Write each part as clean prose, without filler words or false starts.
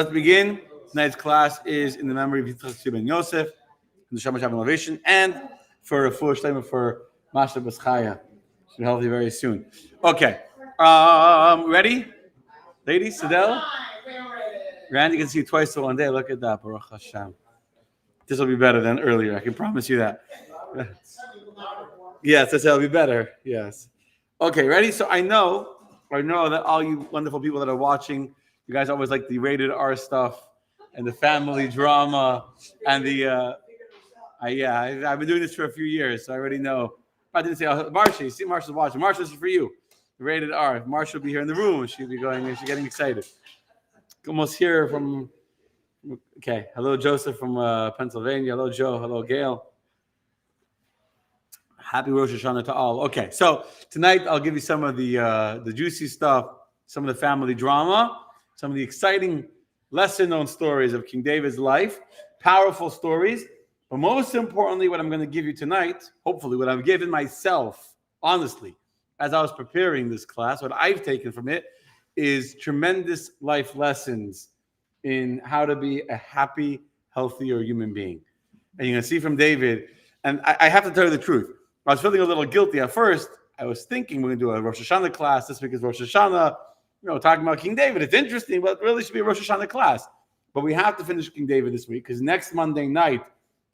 Let's begin. Tonight's class is in the memory of Yitzchak ben Yosef, in the Shamash Elevation, and for a full statement for Masha Baschaya. Should be healthy very soon. Okay. Ready? Ladies, Sidel? Randy can see you twice in one day. Look at that. Baruch Hashem. This will be better than earlier. I can promise you that. Yes, this will be better. Yes. Okay, ready? So I know that all you wonderful people that are watching, you guys always like the rated R stuff and the family drama and the I've been doing this for a few years, so I already know. I didn't say Marsha. You see, Marsha's watching. Marsha, this is for you. The rated R. Marsha will be here in the room. She'll be going. She's getting excited. Almost here from. Okay, hello Joseph from Pennsylvania. Hello Joe. Hello Gail. Happy Rosh Hashanah to all. Okay, so tonight I'll give you some of the juicy stuff, some of the family drama, some of the exciting, lesser-known stories of King David's life, powerful stories. But most importantly, what I'm going to give you tonight, hopefully what I've given myself, honestly, as I was preparing this class, what I've taken from it is tremendous life lessons in how to be a happy, healthier human being. And you're going to see from David, and I have to tell you the truth. I was feeling a little guilty at first. I was thinking we're going to do a Rosh Hashanah class. This week is Rosh Hashanah, talking about King David. It's interesting, but it really should be a Rosh Hashanah class. But we have to finish King David this week because next Monday night,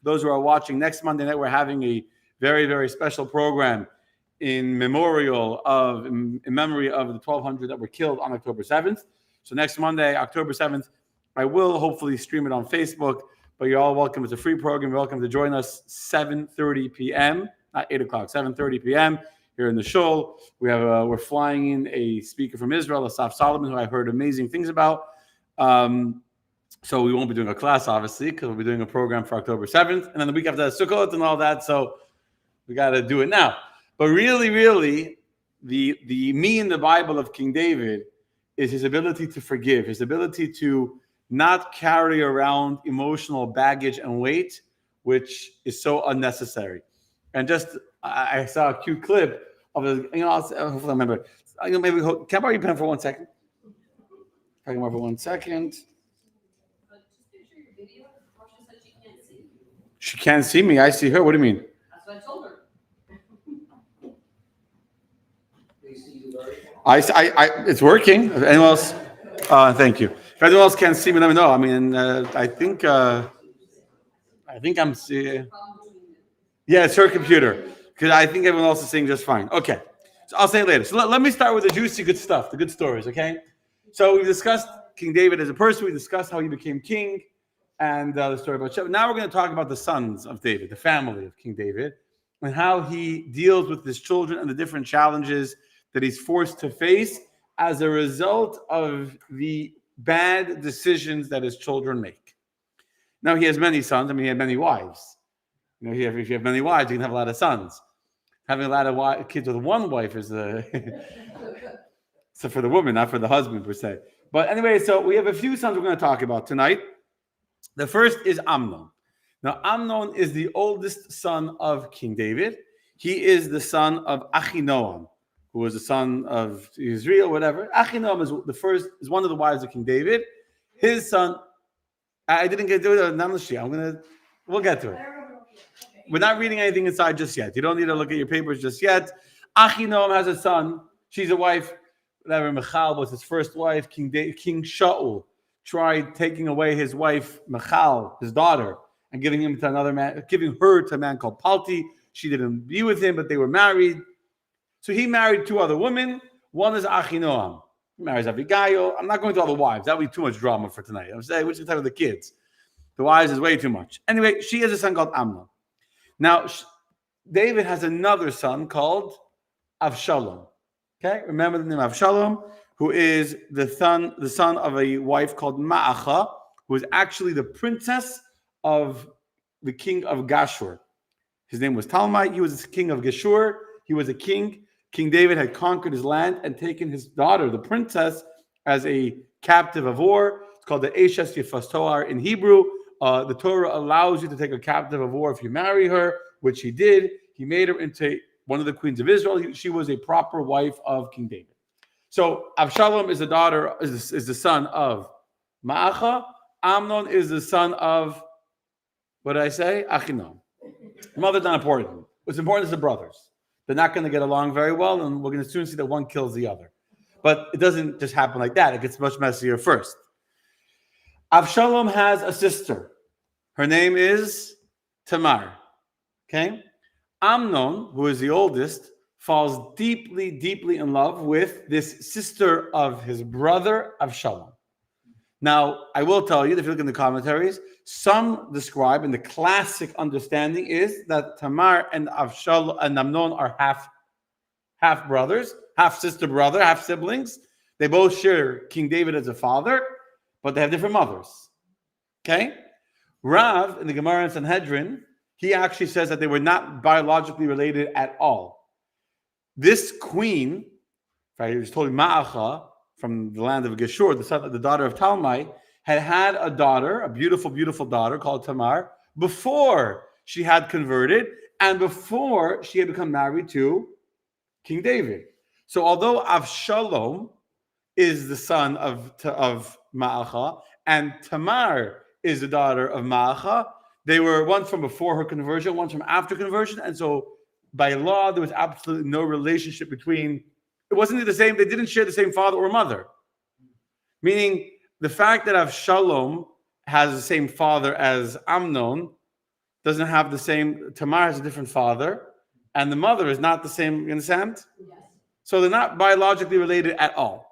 those who are watching, next Monday night, we're having a very, very special program in memory of the 1,200 that were killed on October 7th. So next Monday, October 7th, I will hopefully stream it on Facebook, but you're all welcome. It's a free program. You're welcome to join us 7:30 p.m., not 8 o'clock, 7:30 p.m. here in the shul. We're flying in a speaker from Israel, Asaf Solomon, who I've heard amazing things about. So we won't be doing a class, obviously, because we'll be doing a program for October 7th. And then the week after that, Sukkot and all that. So we got to do it now. But really, really, the me in the Bible of King David is his ability to forgive, his ability to not carry around emotional baggage and weight, which is so unnecessary. And just, I saw a cute clip of hopefully I remember. Maybe, can I borrow your pen for 1 second? If I can borrow for 1 second. She can't see me. I see her. What do you mean? That's what I told her. It's working. If anyone else? Thank you. If anyone else can't see me, let me know. I mean, I think I'm seeing. Yeah, it's her computer. Because I think everyone else is seeing just fine. Okay. So I'll say it later. So let me start with the juicy good stuff, the good stories, okay? So we discussed King David as a person. We discussed how he became king and the story about Sheba. Now we're going to talk about the sons of David, the family of King David, and how he deals with his children and the different challenges that he's forced to face as a result of the bad decisions that his children make. Now, he has many sons. I mean, he had many wives. If you have many wives, you can have a lot of sons. Having a lot of kids with one wife is so for the woman, not for the husband, per se. But anyway, so we have a few sons we're going to talk about tonight. The first is Amnon. Now, Amnon is the oldest son of King David. He is the son of Achinoam, who was the son of Israel, whatever. Achinoam is one of the wives of King David. His son, I didn't get to it. We'll get to it. We're not reading anything inside just yet. You don't need to look at your papers just yet. Achinoam has a son. She's a wife. Whatever, Michal was his first wife. King Shaul tried taking away his wife, Michal, his daughter, and giving her to a man called Palti. She didn't be with him, but they were married. So he married two other women. One is Achinoam. He marries Abigail. I'm not going to all the wives. That would be too much drama for tonight. I'm saying, which is the type of the kids. The wives is way too much. Anyway, she has a son called Amnon. Now, David has another son called Avshalom. Okay, remember the name Avshalom, who is the son of a wife called Ma'acha, who is actually the princess of the king of Gashur. His name was Talmai. He was the king of Geshur. He was a king. King David had conquered his land and taken his daughter, the princess, as a captive of war. It's called the Eshes Yefas Toar in Hebrew. The Torah allows you to take a captive of war if you marry her, which he did. He made her into one of the queens of Israel. She was a proper wife of King David. So Avshalom is the son of Ma'acha. Amnon is the son of, what did I say? Achinom. Mother's not important. What's important is the brothers. They're not going to get along very well, and we're going to soon see that one kills the other. But it doesn't just happen like that. It gets much messier first. Avshalom has a sister. Her name is Tamar. Okay? Amnon, who is the oldest, falls deeply, deeply in love with this sister of his brother Avshalom. Now, I will tell you, if you look in the commentaries, some describe, and the classic understanding is that Tamar and Avshalom and Amnon are half brothers, half sister brother, half siblings. They both share King David as a father, but they have different mothers. Okay? Rav, in the Gemara in Sanhedrin, he actually says that they were not biologically related at all. This queen, he was told Ma'acha, from the land of Geshur, the daughter of Talmai, had a daughter, a beautiful, beautiful daughter called Tamar, before she had converted and before she had become married to King David. So although Avshalom is the son of Ma'acha and Tamar is the daughter of Ma'acha, they were one from before her conversion, one from after conversion, and so by law there was absolutely no relationship between. It wasn't the same. They didn't share the same father or mother. Meaning, the fact that Avshalom has the same father as Amnon doesn't have the same. Tamar has a different father, and the mother is not the same. You understand? Yes. So they're not biologically related at all.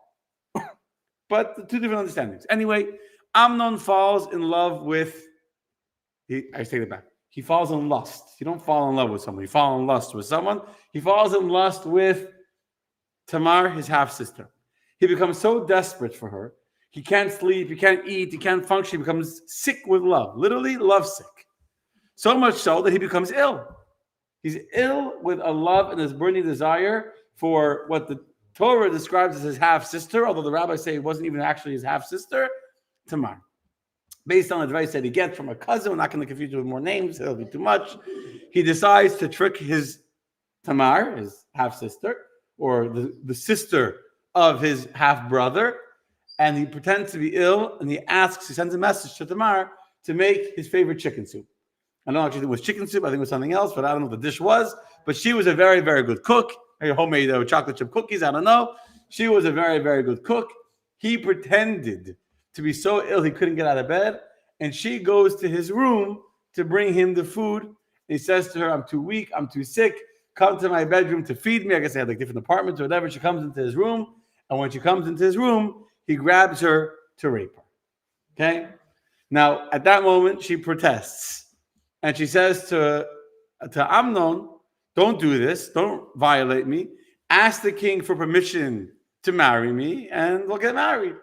But two different understandings. Anyway, Amnon falls in love with. I take it back. He falls in lust. You don't fall in love with someone. You fall in lust with someone. He falls in lust with Tamar, his half-sister. He becomes so desperate for her. He can't sleep, he can't eat, he can't function. He becomes sick with love, literally lovesick. So much so that he becomes ill. He's ill with a love and this burning desire for what the Torah describes as his half-sister, although the rabbis say it wasn't even actually his half-sister, Tamar. Based on advice that he gets from a cousin, we're not going to confuse you with more names, it'll be too much. He decides to trick his Tamar, his half-sister, or the sister of his half-brother, and he pretends to be ill, and he sends a message to Tamar to make his favorite chicken soup. I don't actually think it was chicken soup, I think it was something else, but I don't know what the dish was. But she was a very, very good cook. Her homemade chocolate chip cookies, I don't know. She was a very, very good cook. He pretended to be so ill he couldn't get out of bed, and she goes to his room to bring him the food. He says to her, I'm too weak, I'm too sick. Come to my bedroom to feed me. I guess they had like different apartments or whatever. She comes into his room. And when she comes into his room, he grabs her to rape her. Okay? Now, at that moment, she protests. And she says to Amnon, don't do this. Don't violate me. Ask the king for permission to marry me and we'll get married.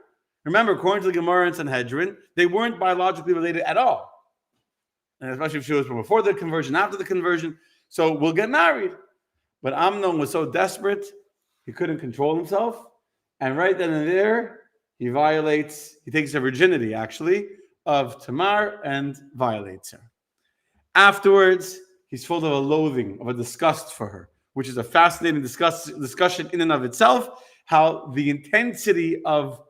Remember, according to the Gemara and Sanhedrin, they weren't biologically related at all. And especially if she was from before the conversion, after the conversion. So we'll get married. But Amnon was so desperate, he couldn't control himself. And right then and there, he takes the virginity, actually, of Tamar and violates her. Afterwards, he's full of a loathing, of a disgust for her, which is a fascinating discussion in and of itself, how the intensity of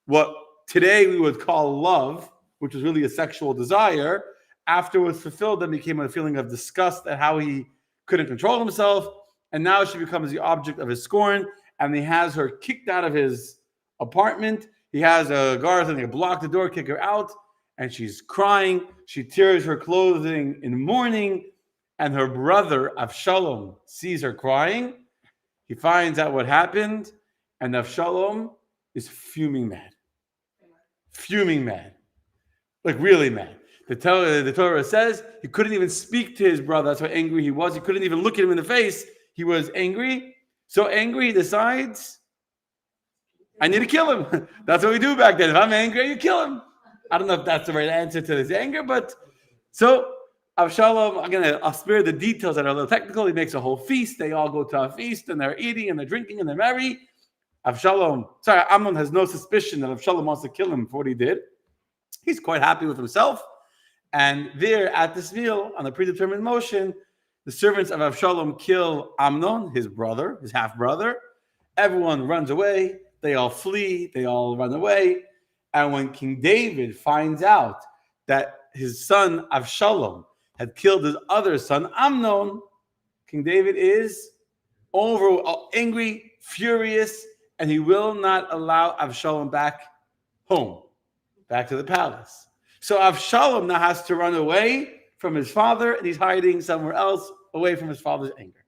what today we would call love, which was really a sexual desire, after it was fulfilled, then became a feeling of disgust at how he couldn't control himself. And now she becomes the object of his scorn. And he has her kicked out of his apartment. He has a guard and they block the door, kick her out. And she's crying. She tears her clothing in mourning. And her brother, Avshalom, sees her crying. He finds out what happened. And Avshalom is fuming mad. Fuming mad. Like really mad. The Torah says he couldn't even speak to his brother. That's how angry he was. He couldn't even look at him in the face. He was angry. So angry, he decides, I need to kill him. That's what we do back then. If I'm angry, you kill him. I don't know if that's the right answer to this anger, but so Avshalom, I'll spare the details that are a little technical. He makes a whole feast. They all go to a feast and they're eating and they're drinking and they're merry. Amnon has no suspicion that Avshalom wants to kill him for what he did. He's quite happy with himself. And there at this meal, on a predetermined motion, the servants of Avshalom kill Amnon, his brother, his half-brother. Everyone runs away. They all flee. They all run away. And when King David finds out that his son Avshalom had killed his other son Amnon, King David is angry, furious, and he will not allow Avshalom back home, back to the palace. So Avshalom now has to run away from his father, and he's hiding somewhere else away from his father's anger.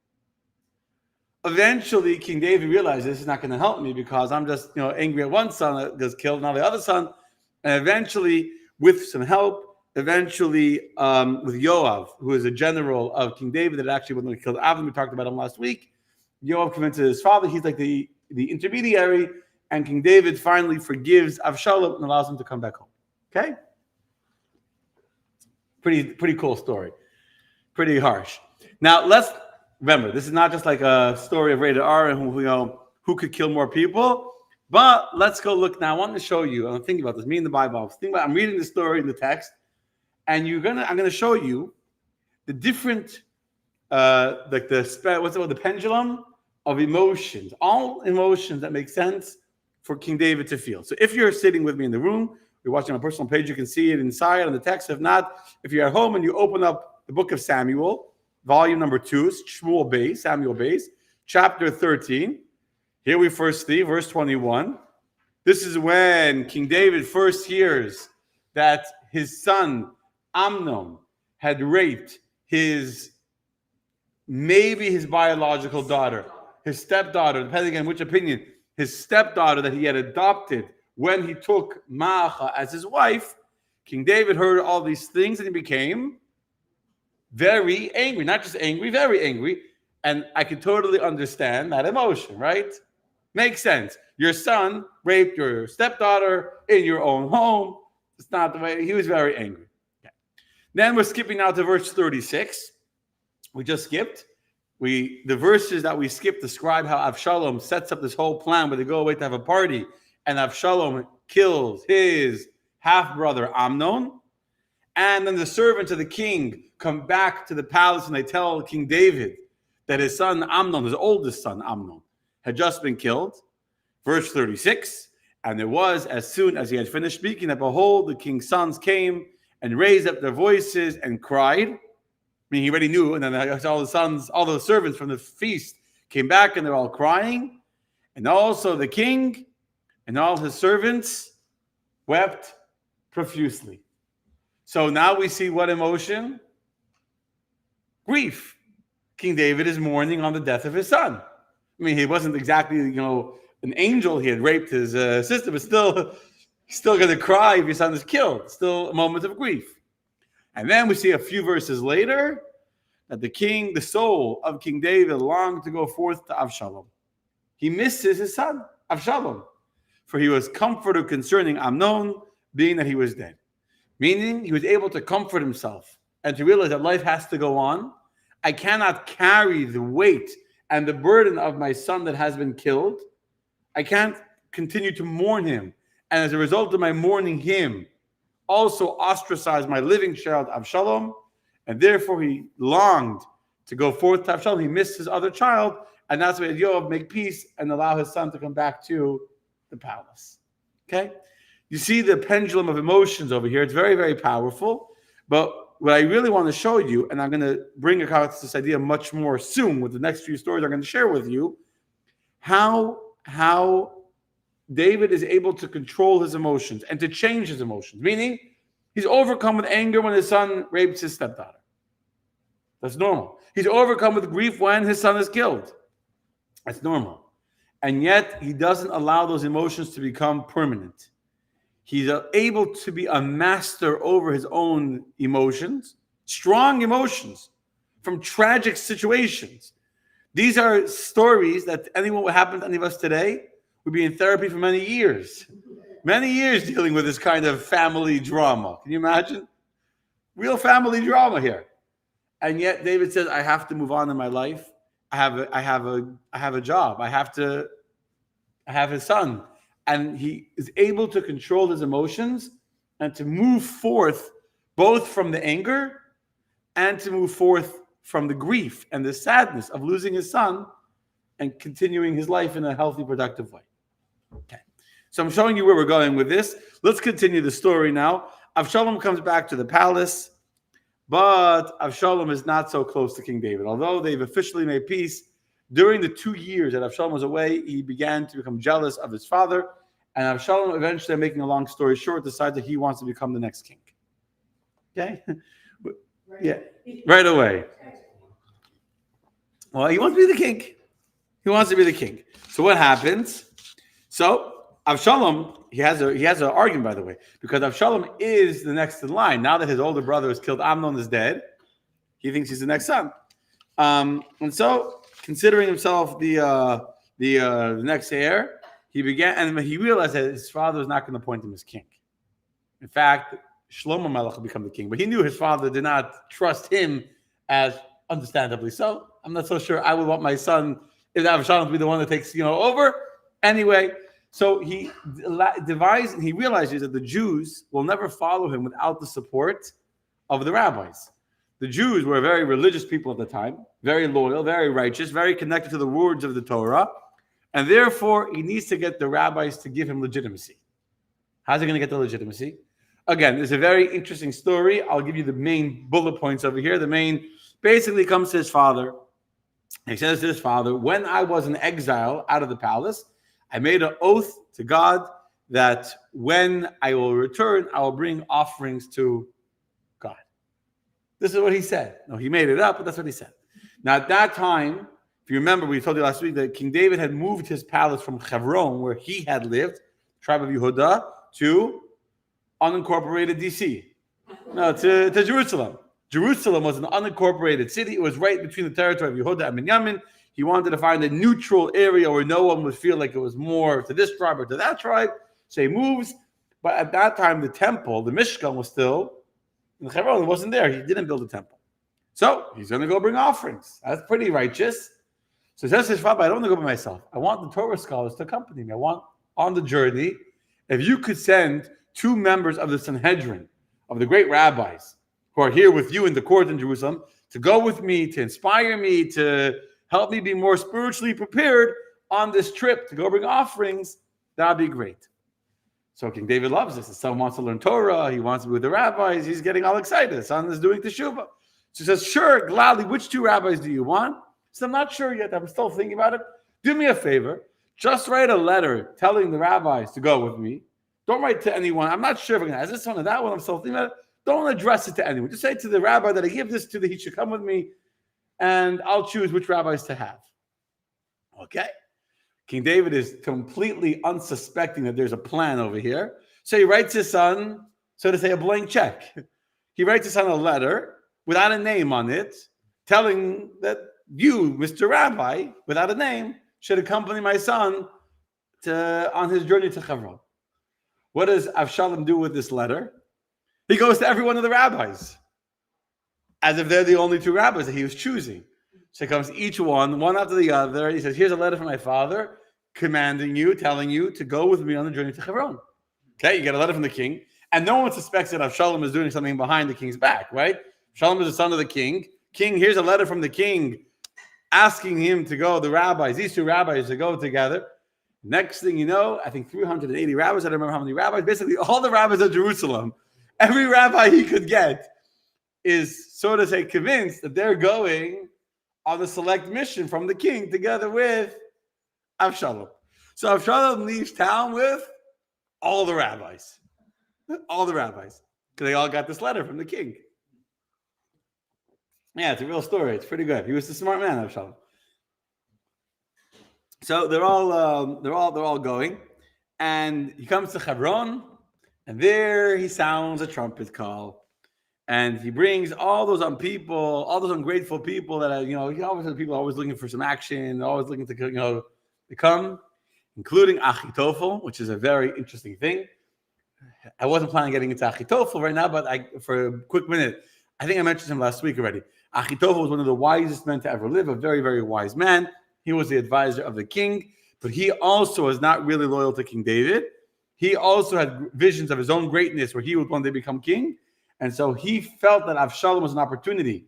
Eventually, King David realized this is not going to help me because I'm just angry at one son that gets killed, now the other son. And eventually, with some help, with Yoav, who is a general of King David that actually when he killed Avon, we talked about him last week. Yoav convinces his father, he's like the intermediary, and King David finally forgives Avshalom and allows him to come back home. Okay? Pretty cool story. Pretty harsh. Now, let's remember, this is not just like a story of rated R and who could kill more people, but let's go look now. I want to show you, I'm thinking about this, me and the Bible. I'm reading the story in the text, and I'm going to show you the different, the pendulum of emotions, all emotions that make sense for King David to feel. So if you're sitting with me in the room, you're watching on my personal page, you can see it inside on the text. If not, if you're at home and you open up the book of Samuel, volume number 2, Samuel Base, chapter 13. Here we first see verse 21. This is when King David first hears that his son Amnon had raped maybe his biological daughter, his stepdaughter, depending on which opinion, his stepdaughter that he had adopted when he took Ma'acha as his wife. King David heard all these things and he became very angry, not just angry, very angry. And I can totally understand that emotion, right? Makes sense. Your son raped your stepdaughter in your own home. It's not the way. He was very angry. Okay. Then we're skipping now to verse 36. We just skipped. The verses that we skipped describe how Avshalom sets up this whole plan where they go away to have a party, and Avshalom kills his half-brother Amnon. And then the servants of the king come back to the palace and they tell King David that his son Amnon, his oldest son Amnon, had just been killed. Verse 36, and it was as soon as he had finished speaking that behold, the king's sons came and raised up their voices and cried. I mean, he already knew, and then all the servants from the feast came back and they're all crying. And also the king and all his servants wept profusely. So now we see what emotion? Grief. King David is mourning on the death of his son. I mean, he wasn't exactly, an angel. He had raped his sister, but still going to cry if your son is killed. Still a moment of grief. And then we see a few verses later that the soul of King David longed to go forth to Avshalom. He misses his son, Avshalom, for he was comforted concerning Amnon, being that he was dead. Meaning he was able to comfort himself and to realize that life has to go on. I cannot carry the weight and the burden of my son that has been killed. I can't continue to mourn him. And as a result of my mourning him, also ostracize my living child Avshalom. And therefore he longed to go forth to Avshalom. He missed his other child. And that's why Yoav make peace and allow his son to come back to the palace. Okay? You see the pendulum of emotions over here. It's very, very powerful. But what I really want to show you, and I'm going to bring across this idea much more soon with the next few stories I'm going to share with you, how David is able to control his emotions and to change his emotions. Meaning, he's overcome with anger when his son rapes his stepdaughter. That's normal. He's overcome with grief when his son is killed. That's normal. And yet, he doesn't allow those emotions to become permanent. He's able to be a master over his own emotions, strong emotions from tragic situations. These are stories that what happened to any of us today would be in therapy for many years dealing with this kind of family drama. Can you imagine? Real family drama here. And yet David says, I have to move on in my life. I have a job. I have his son. And he is able to control his emotions and to move forth both from the anger and to move forth from the grief and the sadness of losing his son and continuing his life in a healthy, productive way. Okay. So I'm showing you where we're going with this. Let's continue the story now. Avshalom comes back to the palace, but Avshalom is not so close to King David. Although they've officially made peace, during the 2 years that Avshalom was away, he began to become jealous of his father. And Avshalom, eventually, making a long story short, decides that he wants to become the next king. Okay? Yeah, right away. Well, he wants to be the king. He wants to be the king. So what happens? So Avshalom, he has an argument, by the way, because Avshalom is the next in line. Now that his older brother is killed, Amnon is dead. He thinks he's the next son, and so considering himself the next heir, he began, and he realized that his father was not going to appoint him as king. In fact, Shlomo Melech would become the king, but he knew his father did not trust him, as understandably so. I'm not so sure I would want my son, if Avshalom, to be the one that takes over. Anyway, so he devised, and he realizes that the Jews will never follow him without the support of the rabbis. The Jews were very religious people at the time, very loyal, very righteous, very connected to the words of the Torah, and therefore he needs to get the rabbis to give him legitimacy. How's he going to get the legitimacy? Again, there's a very interesting story. I'll give you the main bullet points over here. The main basically comes to his father. He says to his father, when I was in exile out of the palace, I made an oath to God that when I will return, I will bring offerings to God. This is what he said. No, he made it up, but that's what he said. Now, at that time, if you remember, we told you last week that King David had moved his palace from Hebron, where he had lived, tribe of Yehuda, to unincorporated DC. No, to Jerusalem. Jerusalem was an unincorporated city. It was right between the territory of Yehuda and Binyamin. He wanted to find a neutral area where no one would feel like it was more to this tribe or to that tribe. So he moves. But at that time, the temple, the Mishkan, was still in Hebron. It wasn't there. He didn't build a temple. So he's going to go bring offerings. That's pretty righteous. So he says to his father, I don't want to go by myself. I want the Torah scholars to accompany me. I want on the journey, if you could send 2 members of the Sanhedrin, of the great rabbis, who are here with you in the court in Jerusalem, to go with me, to inspire me, to help me be more spiritually prepared on this trip to go bring offerings, that would be great. So King David loves this. His son wants to learn Torah. He wants to be with the rabbis. He's getting all excited. His son is doing teshuvah. So he says, sure, gladly, which 2 rabbis do you want? So I'm not sure yet. I'm still thinking about it. Do me a favor. Just write a letter telling the rabbis to go with me. Don't write to anyone. I'm not sure if I'm going to ask this one or that one. I'm still thinking about it. Don't address it to anyone. Just say to the rabbi that I give this to, that he should come with me, and I'll choose which rabbis to have. Okay. King David is completely unsuspecting that there's a plan over here. So he writes his son, so to say, a blank check. He writes his son a letter without a name on it, telling that you, Mr. Rabbi, without a name, should accompany my son on his journey to Hebron. What does Avshalom do with this letter? He goes to every one of the rabbis, as if they're the only 2 rabbis that he was choosing. So he comes each one after the other. He says, here's a letter from my father, commanding you, telling you to go with me on the journey to Hebron. Okay, you get a letter from the king, and no one suspects that Avshalom is doing something behind the king's back, right? Avshalom is the son of the king. King, here's a letter from the king asking him to go, the rabbis, these 2 rabbis, to go together. Next thing you know, I think 380 rabbis, I don't remember how many rabbis, basically all the rabbis of Jerusalem, every rabbi he could get is, so to say, convinced that they're going on the select mission from the king together with Avshalom. So Avshalom leaves town with all the rabbis. All the rabbis. Because they all got this letter from the king. Yeah, it's a real story. It's pretty good. He was a smart man, Avshalom. So they're all going. And he comes to Hebron, and there he sounds a trumpet call. And he brings all those people, all those ungrateful people that are, he always has people always looking for some action, always looking to, to come, including Achitophel, which is a very interesting thing. I wasn't planning on getting into Achitophel right now, but for a quick minute, I think I mentioned him last week already. Achitophel was one of the wisest men to ever live, a very, very wise man. He was the advisor of the king, but he also was not really loyal to King David. He also had visions of his own greatness where he would one day become king. And so he felt that Avshalom was an opportunity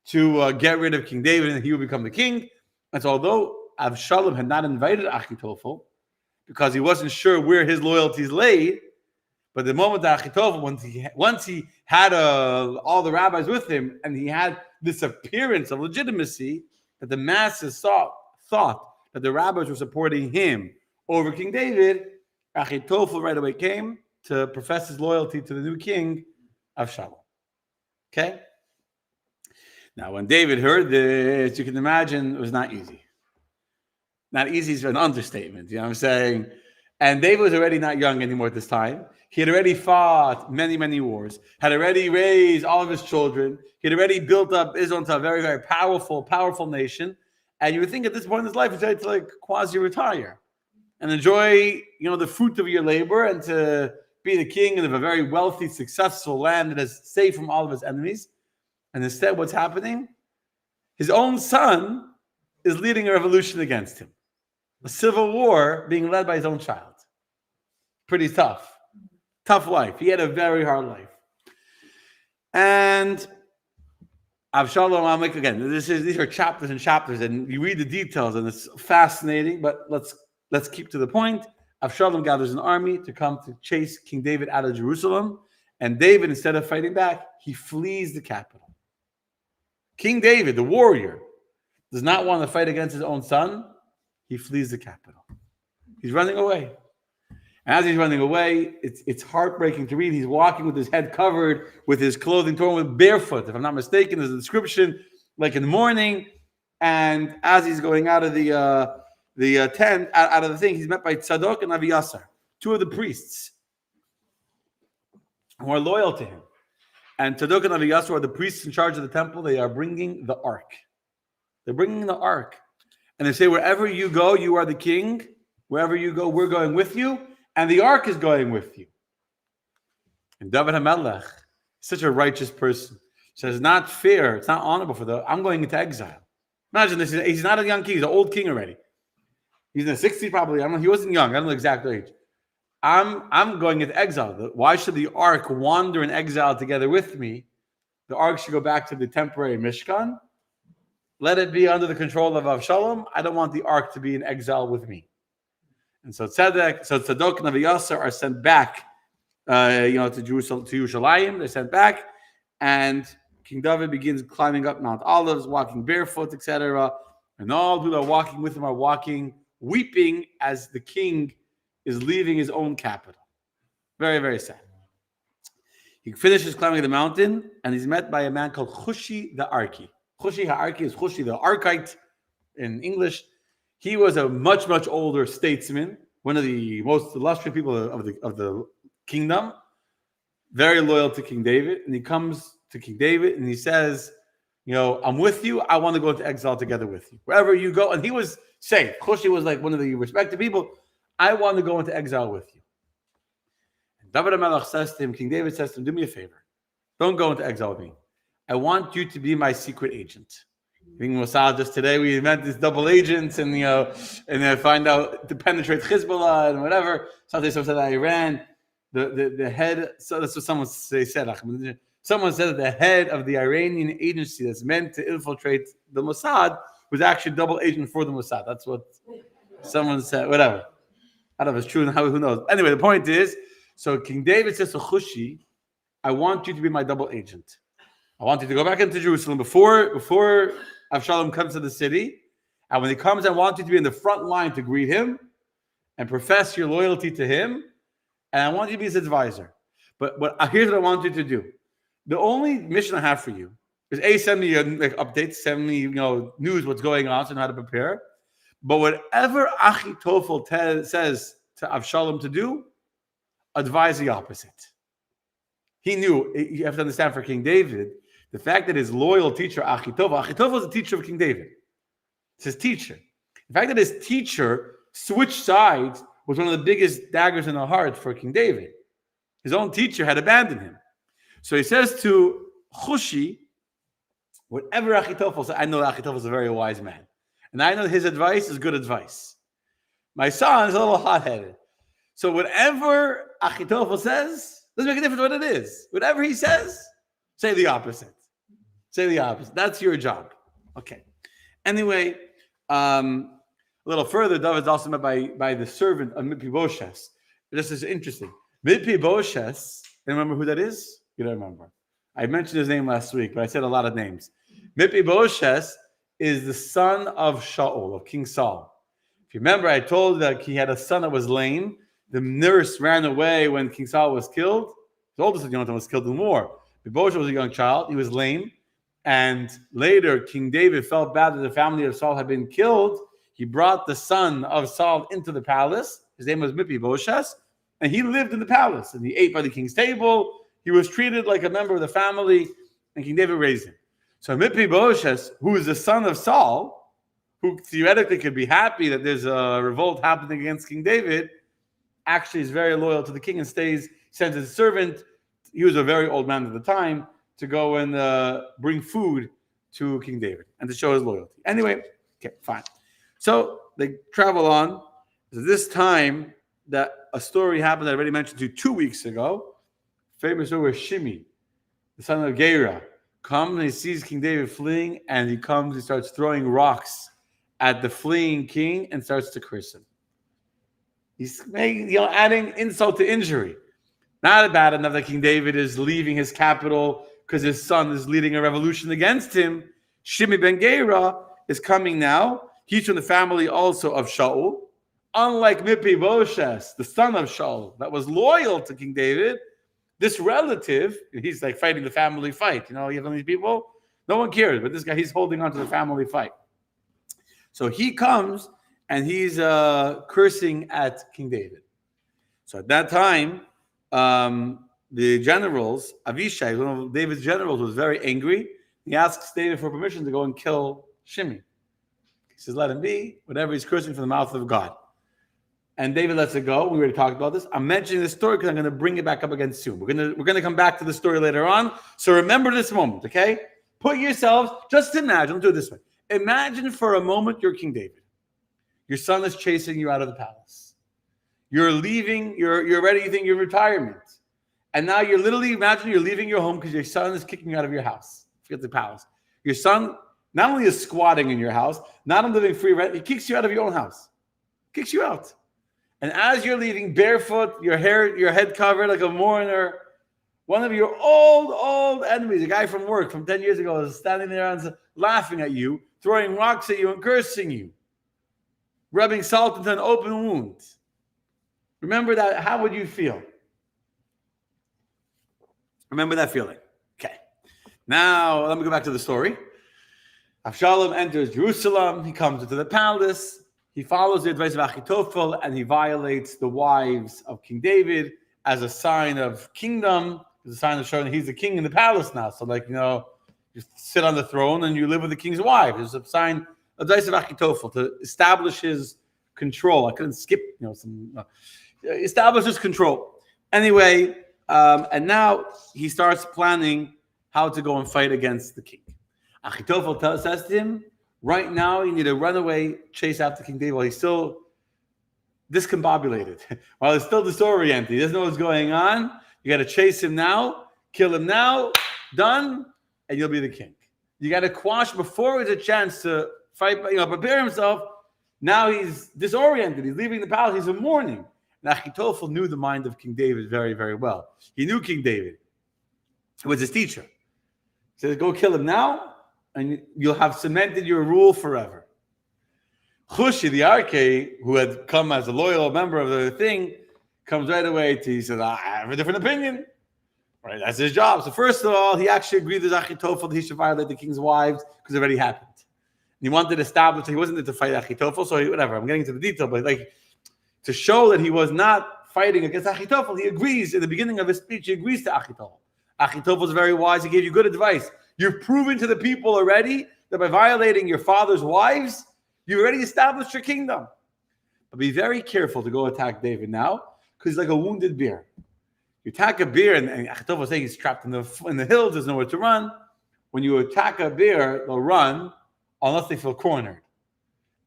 to get rid of King David and he would become the king. And so although Avshalom had not invited Achitophel, because he wasn't sure where his loyalties lay. But the moment that Achitophel, once he had all the rabbis with him, and he had this appearance of legitimacy, that the masses thought that the rabbis were supporting him over King David, Achitophel right away came to profess his loyalty to the new king, Avshalom. Okay? Now, when David heard this, you can imagine it was not easy. Not easy is an understatement, you know what I'm saying? And David was already not young anymore at this time. He had already fought many, many wars, had already raised all of his children. He had already built up Israel into a very, very powerful nation. And you would think at this point in his life, he's ready to like quasi-retire and enjoy, the fruit of your labor and to be the king of a very wealthy, successful land that is safe from all of his enemies. And instead, what's happening? His own son is leading a revolution against him. A civil war being led by his own child. Pretty tough. Tough life. He had a very hard life. And Avshalom, again, these are chapters and chapters, and you read the details, and it's fascinating, but let's keep to the point. Avshalom gathers an army to come to chase King David out of Jerusalem, and David, instead of fighting back, he flees the capital. King David, the warrior, does not want to fight against his own son. He flees the capital. He's running away. And as he's running away, it's heartbreaking to read. He's walking with his head covered, with his clothing torn, with barefoot. If I'm not mistaken, there's a description like in the morning. And as he's going out of the tent, out of the thing, he's met by Tzadok and Aviasar, two of the priests who are loyal to him. And Tzadok and Aviasar are the priests in charge of the temple. They are bringing the ark. They're bringing the ark. And they say, wherever you go, you are the king. Wherever you go, we're going with you. And the ark is going with you. And David HaMelech, such a righteous person, says, not fair, it's not honorable for I'm going into exile. Imagine this, he's not a young king, he's an old king already. He's in the 60s probably, he wasn't young, I don't know the exact age. I'm going into exile. Why should the ark wander in exile together with me? The ark should go back to the temporary Mishkan. Let it be under the control of Avshalom. I don't want the ark to be in exile with me. And so Tzadok and Aviasar are sent back, to Jerusalem, to Yerushalayim. They're sent back, and King David begins climbing up Mount Olives, walking barefoot, etc. And all who are walking with him are walking, weeping as the king is leaving his own capital. Very, very sad. He finishes climbing the mountain, and he's met by a man called Chushi the Arki. Chushi Ha'arki is Chushi the Arkite in English. He was a much, much older statesman, one of the most illustrious people of the kingdom, very loyal to King David. And he comes to King David and he says, I'm with you. I want to go into exile together with you. Wherever you go. And he was safe. Chushi was like one of the respected people. I want to go into exile with you. And David HaMelech says to him, King David says to him, do me a favor. Don't go into exile with me. I want you to be my secret agent. I think Mossad just today we met these double agents and and find out to penetrate Hezbollah and whatever. Something said Iran, the head. So that's what someone said. Someone said that the head of the Iranian agency that's meant to infiltrate the Mossad was actually a double agent for the Mossad. That's what someone said. Whatever. I don't know if it's true and who knows. Anyway, the point is, so King David says to Chushi, I want you to be my double agent. I want you to go back into Jerusalem before Avshalom comes to the city. And when he comes, I want you to be in the front line to greet him and profess your loyalty to him. And I want you to be his advisor. But here's what I want you to do. The only mission I have for you is send me updates, send me news, what's going on, so I know how to prepare. But whatever Achitophel says to Avshalom to do, advise the opposite. He knew, you have to understand, for King David, the fact that his loyal teacher, Achitophel is the teacher of King David. It's his teacher. The fact that his teacher switched sides was one of the biggest daggers in the heart for King David. His own teacher had abandoned him. So he says to Chushi, whatever Achitophel says, I know Achitophel is a very wise man. And I know his advice is good advice. My son is a little hot-headed. So whatever Achitophel says, doesn't make a difference what it is. Whatever he says, say the opposite. Say the opposite. That's your job. Okay. Anyway, A little further, David is also met by the servant of Mephibosheth. This is interesting. Mephibosheth, remember who that is? You don't remember. I mentioned his name last week, but I said a lot of names. Mephibosheth is the son of Shaul, of King Saul. If you remember, I told you that he had a son that was lame. The nurse ran away when King Saul was killed. His oldest son, Jonathan, was killed in the war. Mephibosheth was a young child. He was lame. And later, King David felt bad that the family of Saul had been killed. He brought the son of Saul into the palace. His name was Mephibosheth. And he lived in the palace. And he ate by the king's table. He was treated like a member of the family. And King David raised him. So Mephibosheth, who is the son of Saul, who theoretically could be happy that there's a revolt happening against King David, actually is very loyal to the king and sends his servant. He was a very old man at the time, to go and bring food to King David and to show his loyalty. Anyway, okay, fine. So they travel on. This time, that a story happened that I already mentioned to you 2 weeks ago. Famous story where Shimei, the son of Gera, comes and he sees King David fleeing, and he starts throwing rocks at the fleeing king and starts to curse him. He's adding insult to injury. Not bad enough that King David is leaving his capital because his son is leading a revolution against him. Shimei ben Gera is coming now. He's from the family also of Shaul. Unlike Mephibosheth, the son of Shaul, that was loyal to King David, this relative, he's like fighting the family fight. You have these people, no one cares, but this guy, he's holding on to the family fight. So he comes and he's cursing at King David. So at that time, the generals, Avishai, one of David's generals, was very angry. He asks David for permission to go and kill Shimei. He says, let him be, whatever he's cursing from the mouth of God. And David lets it go. We already talked about this. I'm mentioning this story because I'm going to bring it back up again soon. We're going to come back to the story later on. So remember this moment, okay? Put yourselves, just imagine, let's do it this way. Imagine for a moment you're King David. Your son is chasing you out of the palace. You're leaving, you're ready, you think your retirement. And now imagine you're leaving your home because your son is kicking you out of your house. Forget the palace. Your son not only is squatting in your house, not only living free rent, he kicks you out of your own house. Kicks you out. And as you're leaving barefoot, your head covered like a mourner, one of your old enemies, a guy from work from 10 years ago, is standing there and laughing at you, throwing rocks at you and cursing you, rubbing salt into an open wound. Remember that. How would you feel? Remember that feeling. Okay. Now, let me go back to the story. Avshalom enters Jerusalem. He comes into the palace. He follows the advice of Achitophel, and he violates the wives of King David as a sign of kingdom, as a sign of showing he's the king in the palace now. So, you sit on the throne and you live with the king's wife. It's a sign of advice of Achitophel to establish his control. I couldn't skip, establish his control. Anyway, and now he starts planning how to go and fight against the king. Achitophel says to him, right now, you need to run away, chase after King David while he's still discombobulated, while he's still disoriented. He doesn't know what's going on. You got to chase him now, kill him now, done, and you'll be the king. You got to quash before there's a chance to fight, prepare himself. Now he's disoriented. He's leaving the palace. He's in mourning. And Achitophel knew the mind of King David very, very well. He knew King David. He was his teacher. He said, go kill him now, and you'll have cemented your rule forever. Hushi, the arche, who had come as a loyal member of the thing, comes right away he said, I have a different opinion. Right, that's his job. So first of all, he actually agreed with Achitophel that he should violate the king's wives because it already happened. And he wanted to establish, he wasn't there to fight Achitophel, so whatever, I'm getting into the detail, but to show that he was not fighting against Achitophel, he agrees, in the beginning of his speech, he agrees to Achitophel. Achitophel is very wise, he gave you good advice. You've proven to the people already that by violating your father's wives, you've already established your kingdom. But be very careful to go attack David now, because he's like a wounded bear. You attack a bear, and Achitophel is saying he's trapped in the hills, there's nowhere to run. When you attack a bear, they'll run unless they feel cornered.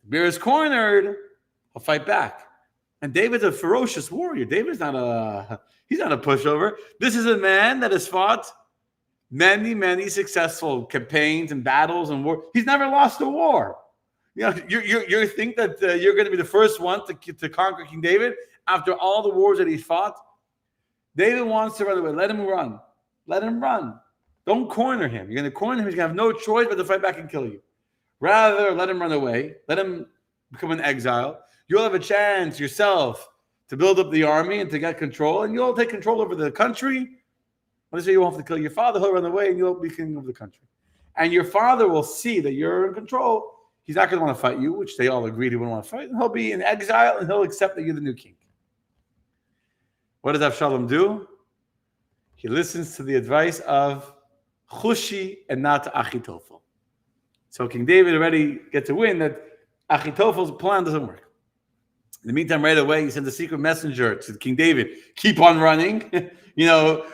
The bear is cornered, he'll fight back. And David's a ferocious warrior. David's he's not a pushover. This is a man that has fought many, many successful campaigns and battles and war. He's never lost a war. You think that you're going to be the first one to conquer King David after all the wars that he fought? David wants to run away. Let him run. Let him run. Don't corner him. You're going to corner him. He's going to have no choice but to fight back and kill you. Rather, let him run away. Let him become an exile. You'll have a chance yourself to build up the army and to get control, and you'll take control over the country. Let's say you won't have to kill your father. He'll run away, and you'll be king of the country. And your father will see that you're in control. He's not going to want to fight you, which they all agreed he wouldn't want to fight. And he'll be in exile, and he'll accept that you're the new king. What does Avshalom do? He listens to the advice of Hushi and not Achitophel. So King David already gets a win that Achitophel's plan doesn't work. In the meantime, right away, he sends a secret messenger to King David. Keep on running.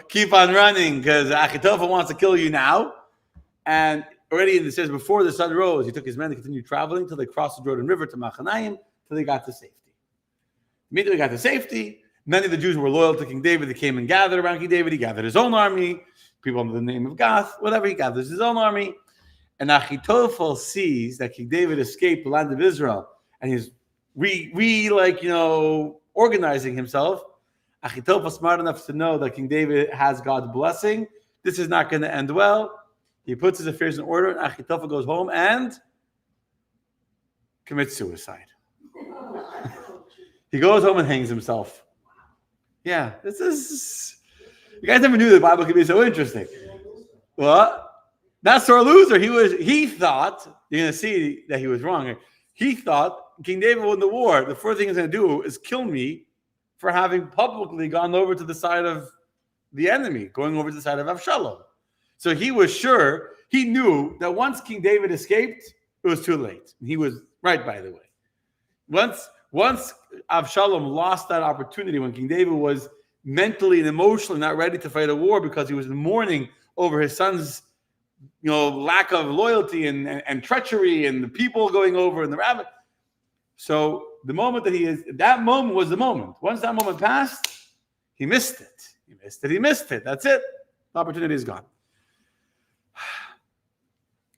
Keep on running because Achitophel wants to kill you now. And already it says before the sun rose, he took his men to continue traveling until they crossed the Jordan River to Machanaim, until they got to safety. Immediately got to safety. Many of the Jews were loyal to King David. They came and gathered around King David. He gathered his own army. People under the name of Gath, whatever, he gathers his own army. And Achitophel sees that King David escaped the land of Israel and he's organizing himself. Achitophel smart enough to know that King David has God's blessing. This is not going to end well. He puts his affairs in order, and Achitophel goes home and commits suicide. He goes home and hangs himself. Yeah, this is... You guys never knew the Bible could be so interesting. What? That sore loser, he thought, you're going to see that he was wrong. He thought King David won the war. The first thing he's going to do is kill me for having publicly gone over to the side of the enemy, going over to the side of Avshalom. So he was sure, he knew that once King David escaped, it was too late. He was right, by the way. Once Avshalom lost that opportunity, when King David was mentally and emotionally not ready to fight a war because he was mourning over his son's lack of loyalty and treachery and the people going over and the rabbit. So the moment that moment was the moment. Once that moment passed, he missed it. He missed it. That's it. The opportunity is gone.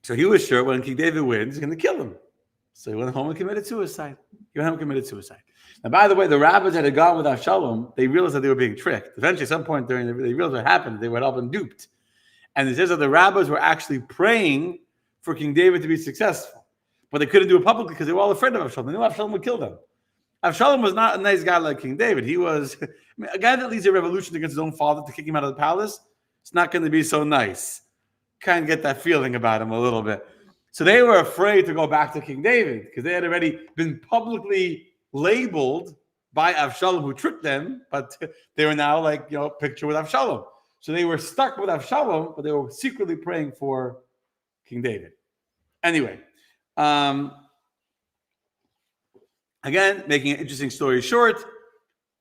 So he was sure when King David wins, he's going to kill him. So he went home and committed suicide. Now, by the way, the rabbis that had gone with Avshalom, they realized that they were being tricked. Eventually, at some point they realized what happened. They were all been duped. And it says that the rabbis were actually praying for King David to be successful. But they couldn't do it publicly because they were all afraid of Avshalom. They knew Avshalom would kill them. Avshalom was not a nice guy like King David. He was a guy that leads a revolution against his own father to kick him out of the palace. It's not going to be so nice. Kind of get that feeling about him a little bit. So they were afraid to go back to King David because they had already been publicly labeled by Avshalom, who tricked them, but they were now picture with Avshalom. So they were stuck with Avshalom, but they were secretly praying for King David. Anyway, again, making an interesting story short,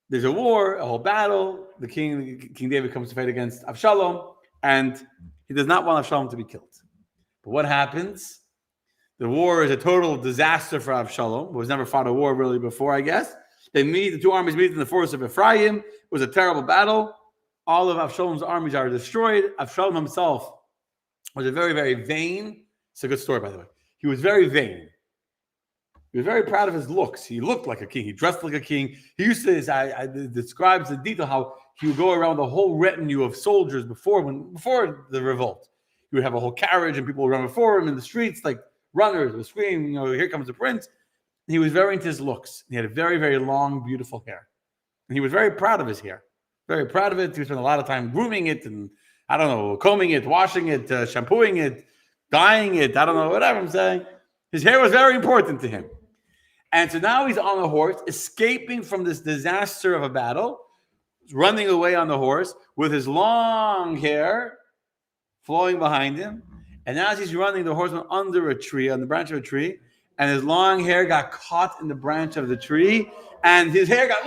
there's a war, a whole battle. King David comes to fight against Avshalom, and he does not want Avshalom to be killed. But what happens? The war is a total disaster for Avshalom. He was never fought a war really before, I guess. The two armies meet in the forest of Ephraim. It was a terrible battle. All of Avshalom's armies are destroyed. Avshalom himself was a very, very vain. It's a good story, by the way. He was very vain. He was very proud of his looks. He looked like a king. He dressed like a king. He used to, it describes in detail how he would go around the whole retinue of soldiers before the revolt. He would have a whole carriage and people would run before him in the streets like runners would scream, here comes the prince. And he was very into his looks. He had a very, very long, beautiful hair. And he was very proud of his hair. Very proud of it. He spent a lot of time grooming it and, combing it, washing it, shampooing it, dyeing it. Whatever I'm saying. His hair was very important to him. And so now he's on a horse, escaping from this disaster of a battle, running away on the horse with his long hair flowing behind him. And as he's running, the horse went under a tree, on the branch of a tree, and his long hair got caught in the branch of the tree, and his hair got,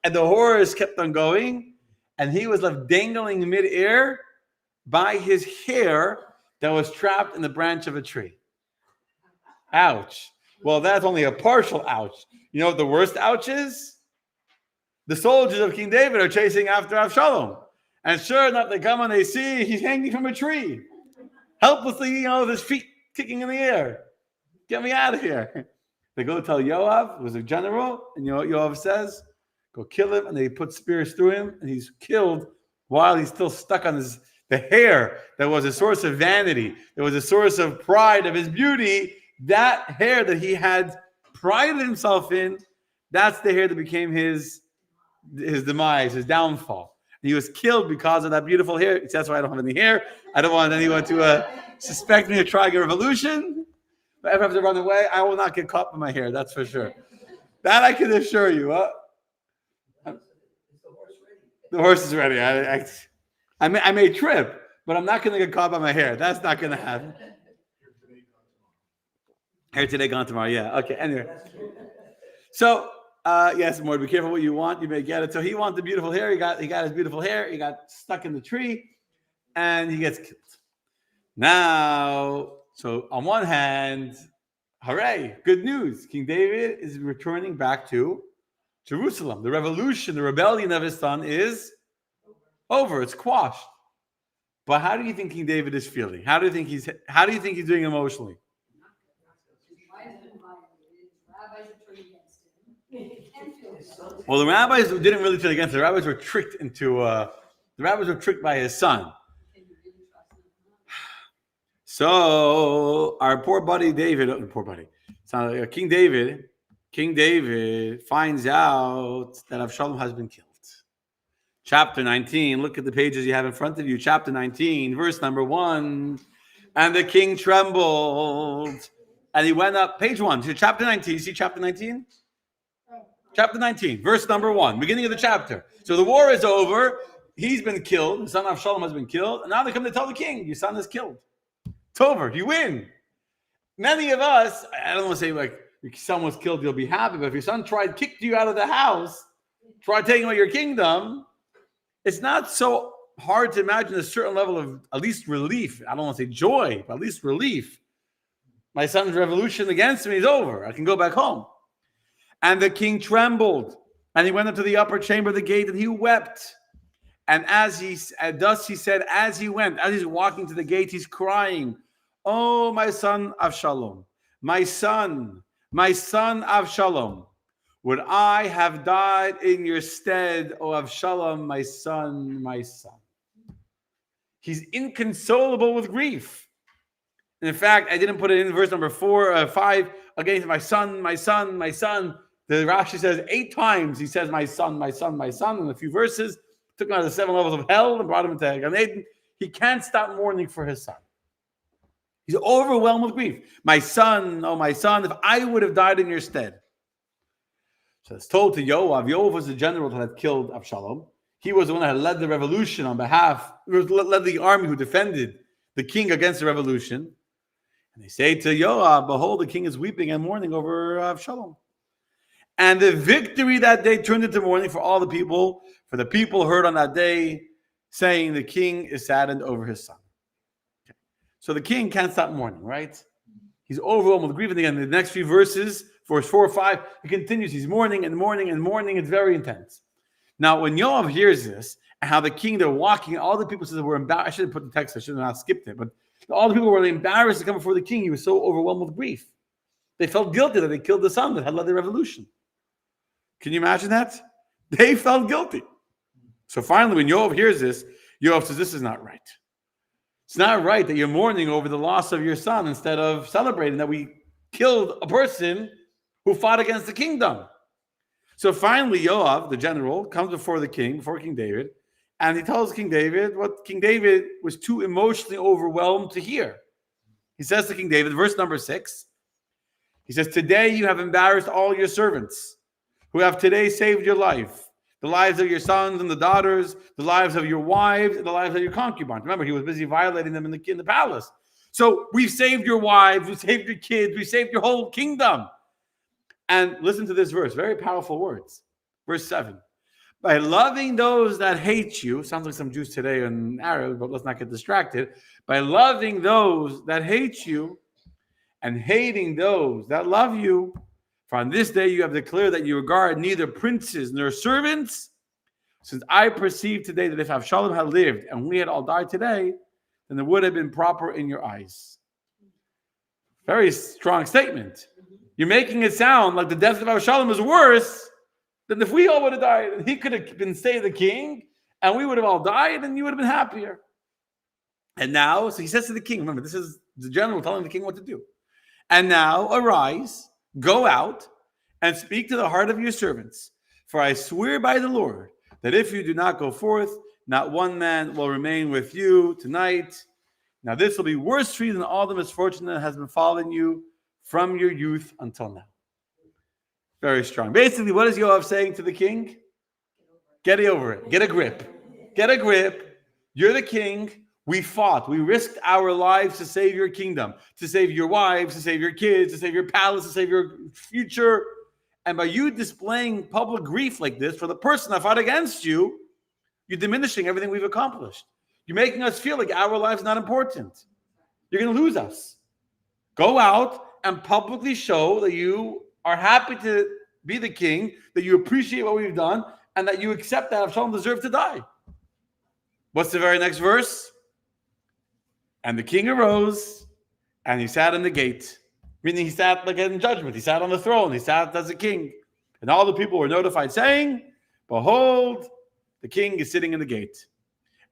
and the horse kept on going, and he was left dangling in midair by his hair that was trapped in the branch of a tree. Ouch. Well, that's only a partial ouch. You know what the worst ouch is? The soldiers of King David are chasing after Avshalom. And sure enough, they come and they see he's hanging from a tree. Helplessly, with his feet kicking in the air. Get me out of here. They go tell Yoav, who was a general, and Yoav says, go kill him, and they put spears through him, and he's killed while he's still stuck on the hair that was a source of vanity, that was a source of pride of his beauty. That hair that he had prided himself in, that's the hair that became his demise, his downfall. And he was killed because of that beautiful hair. That's why I don't have any hair. I don't want anyone to suspect me of trying a revolution. If I ever have to run away, I will not get caught by my hair. That's for sure. That I can assure you. The horse is ready. I may trip, but I'm not going to get caught by my hair. That's not going to happen. Hair today, gone tomorrow. Yeah. Okay. Anyway. So, yes, more. Be careful what you want. You may get it. So he wanted the beautiful hair. He got his beautiful hair. He got stuck in the tree, and he gets killed. Now, so on one hand, hooray, good news. King David is returning back to Jerusalem. The revolution, the rebellion of his son is over. It's quashed. But how do you think King David is feeling? How do you think he's doing emotionally? Well, the rabbis didn't really turn against him. The rabbis were tricked by his son. So our poor buddy David, King David finds out that Avshalom has been killed. Chapter 19, look at the pages you have in front of you. Chapter 19, verse number 1. And the king trembled. And he went up, page 1, to chapter 19. You see chapter 19? Chapter 19, verse number 1, beginning of the chapter. So the war is over. He's been killed. The son of Avshalom has been killed. And now they come to tell the king, your son is killed. It's over. You win. Many of us, I don't want to say like, your son was killed, you'll be happy. But if your son kicked you out of the house, tried taking away your kingdom, it's not so hard to imagine a certain level of at least relief. I don't want to say joy, but at least relief. My son's revolution against me is over. I can go back home. And the king trembled, and he went up to the upper chamber of the gate, and he wept. And he said, as he went, as he's walking to the gate, he's crying, "Oh, my son Avshalom, my son Avshalom, would I have died in your stead, O Avshalom, my son, my son." He's inconsolable with grief. And in fact, I didn't put it in verse number 5. Again, my son, my son, my son. The Rashi says 8 times he says, my son, my son, my son, in a few verses. Took him out of the 7 levels of hell and brought him into Gan Eden. He can't stop mourning for his son. He's overwhelmed with grief. My son, oh my son, if I would have died in your stead. So it's told to Yoav. Yoav was the general that had killed Avshalom. He was the one that had led the revolution led the army who defended the king against the revolution. And they say to Yoav, behold, the king is weeping and mourning over Avshalom. And the victory that day turned into mourning for all the people. For the people heard on that day saying the king is saddened over his son. Okay. So the king can't stop mourning, right? He's overwhelmed with grief. And again, the next few verses, verse 4 or 5, he continues. He's mourning and mourning and mourning. It's very intense. Now, when Yoav hears this, and how the king, they're walking, all the people said they were embarrassed. I should have put the text, I should have not skipped it. But all the people were embarrassed to come before the king. He was so overwhelmed with grief. They felt guilty that they killed the son that had led the revolution. Can you imagine that? They felt guilty. So finally, when Yoav hears this, Yoav says, this is not right. It's not right that you're mourning over the loss of your son instead of celebrating that we killed a person who fought against the kingdom. So finally, Yoav, the general, comes before King David, and he tells King David what King David was too emotionally overwhelmed to hear. He says to King David, verse number 6, he says, today you have embarrassed all your servants who have today saved your life, the lives of your sons and the daughters, the lives of your wives, and the lives of your concubines. Remember, he was busy violating them in the palace. So we've saved your wives, we've saved your kids, we saved your whole kingdom. And listen to this verse, very powerful words. Verse 7. By loving those that hate you, sounds like some Jews today in Arab, but let's not get distracted. By loving those that hate you and hating those that love you, for on this day you have declared that you regard neither princes nor servants, since I perceive today that if Avshalom had lived and we had all died today, then it would have been proper in your eyes. Very strong statement. You're making it sound like the death of Avshalom is worse than if we all would have died. And he could have been stayed the king, and we would have all died, and you would have been happier. And now, so he says to the king, remember, this is the general telling the king what to do. And now, arise, go out, and speak to the heart of your servants. For I swear by the Lord that if you do not go forth, not one man will remain with you tonight. Now this will be worse for you than all the misfortune that has befallen you from your youth until now. Very strong. Basically, what is Yoav saying to the king? Get over it. Get a grip. Get a grip. You're the king. We fought. We risked our lives to save your kingdom, to save your wives, to save your kids, to save your palace, to save your future. And by you displaying public grief like this for the person that fought against you, you're diminishing everything we've accomplished. You're making us feel like our lives not important. You're going to lose us. Go out and publicly show that you are happy to be the king, that you appreciate what we've done, and that you accept that Avshalom deserved to die. What's the very next verse? And the king arose, and he sat in the gate. Meaning he sat like in judgment. He sat on the throne. He sat as a king. And all the people were notified, saying, behold, the king is sitting in the gate.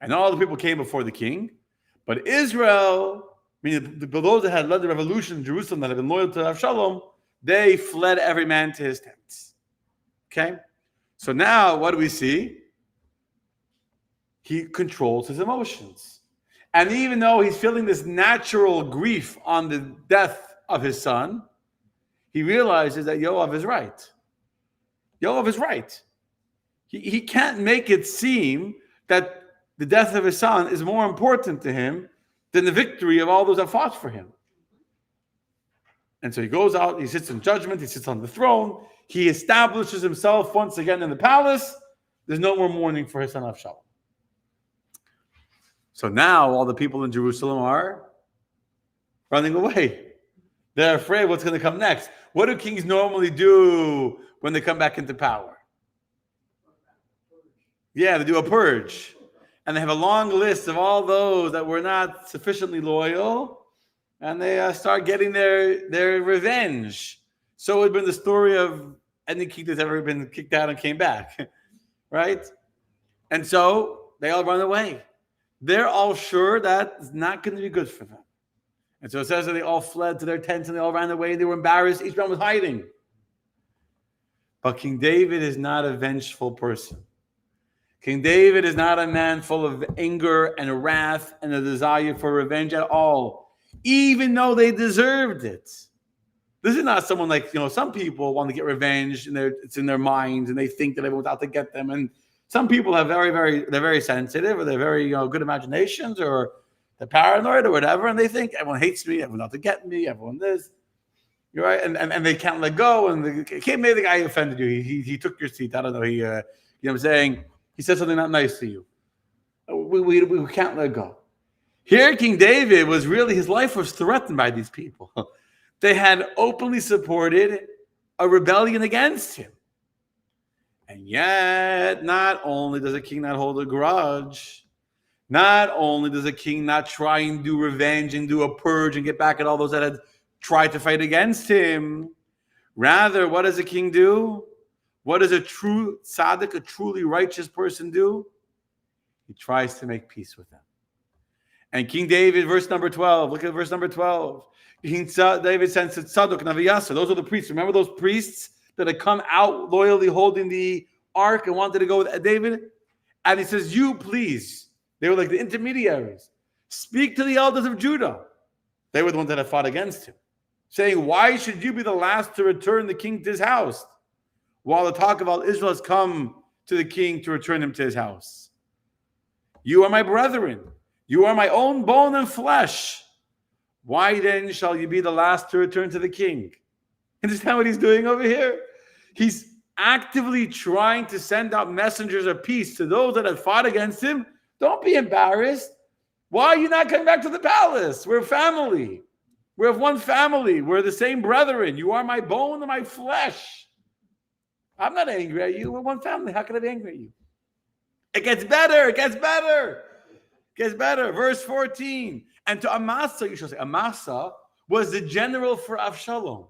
And all the people came before the king. But Israel, meaning those that had led the revolution in Jerusalem that had been loyal to Avshalom, they fled every man to his tents. Okay? So now what do we see? He controls his emotions. And even though he's feeling this natural grief on the death of his son, he realizes that Yoav is right. Yoav is right. He can't make it seem that the death of his son is more important to him than the victory of all those that fought for him. And so he goes out, he sits in judgment, he sits on the throne, he establishes himself once again in the palace. There's no more mourning for his son Avshalom. So now all the people in Jerusalem are running away. They're afraid what's going to come next. What do kings normally do when they come back into power? Yeah, they do a purge. And they have a long list of all those that were not sufficiently loyal. And they start getting their revenge. So it would have been the story of any king that's ever been kicked out and came back. Right? And so they all run away. They're all sure that it's not going to be good for them. And so it says that they all fled to their tents and they all ran away. They were embarrassed. Each one was hiding. But King David is not a vengeful person. King David is not a man full of anger and wrath and a desire for revenge at all, even though they deserved it. This is not someone like, some people want to get revenge and it's in their minds and they think that everyone's out to get them. And some people have they're very sensitive or they're very, good imaginations or they're paranoid or whatever. And they think everyone hates me, everyone's out to get me, everyone this. You're right. And they can't let go. And maybe the guy who offended you, he took your seat. I don't know. You know what I'm saying? He said something not nice to you. We can't let go. Here, King David his life was threatened by these people. They had openly supported a rebellion against him. And yet, not only does a king not hold a grudge, not only does a king not try and do revenge and do a purge and get back at all those that had tried to fight against him, rather, what does a king do? What does a true tzaddik, a truly righteous person do? He tries to make peace with them. And King David, verse number 12, look at verse number 12. King David sends to Tzadok and Aviasa. Those are the priests. Remember those priests that had come out loyally holding the ark and wanted to go with David? And he says, you please. They were like the intermediaries. Speak to the elders of Judah. They were the ones that had fought against him. Saying, why should you be the last to return the king to his house? While the talk of all Israel has come to the king to return him to his house. You are my brethren. You are my own bone and flesh. Why then shall you be the last to return to the king? Understand what he's doing over here? He's actively trying to send out messengers of peace to those that have fought against him. Don't be embarrassed. Why are you not coming back to the palace? We're family. We're of one family. We're the same brethren. You are my bone and my flesh. I'm not angry at you. We're one family. How can I be angry at you? It gets better. It gets better. It gets better. Verse 14. And to Amasa, you shall say, Amasa was the general for Avshalom.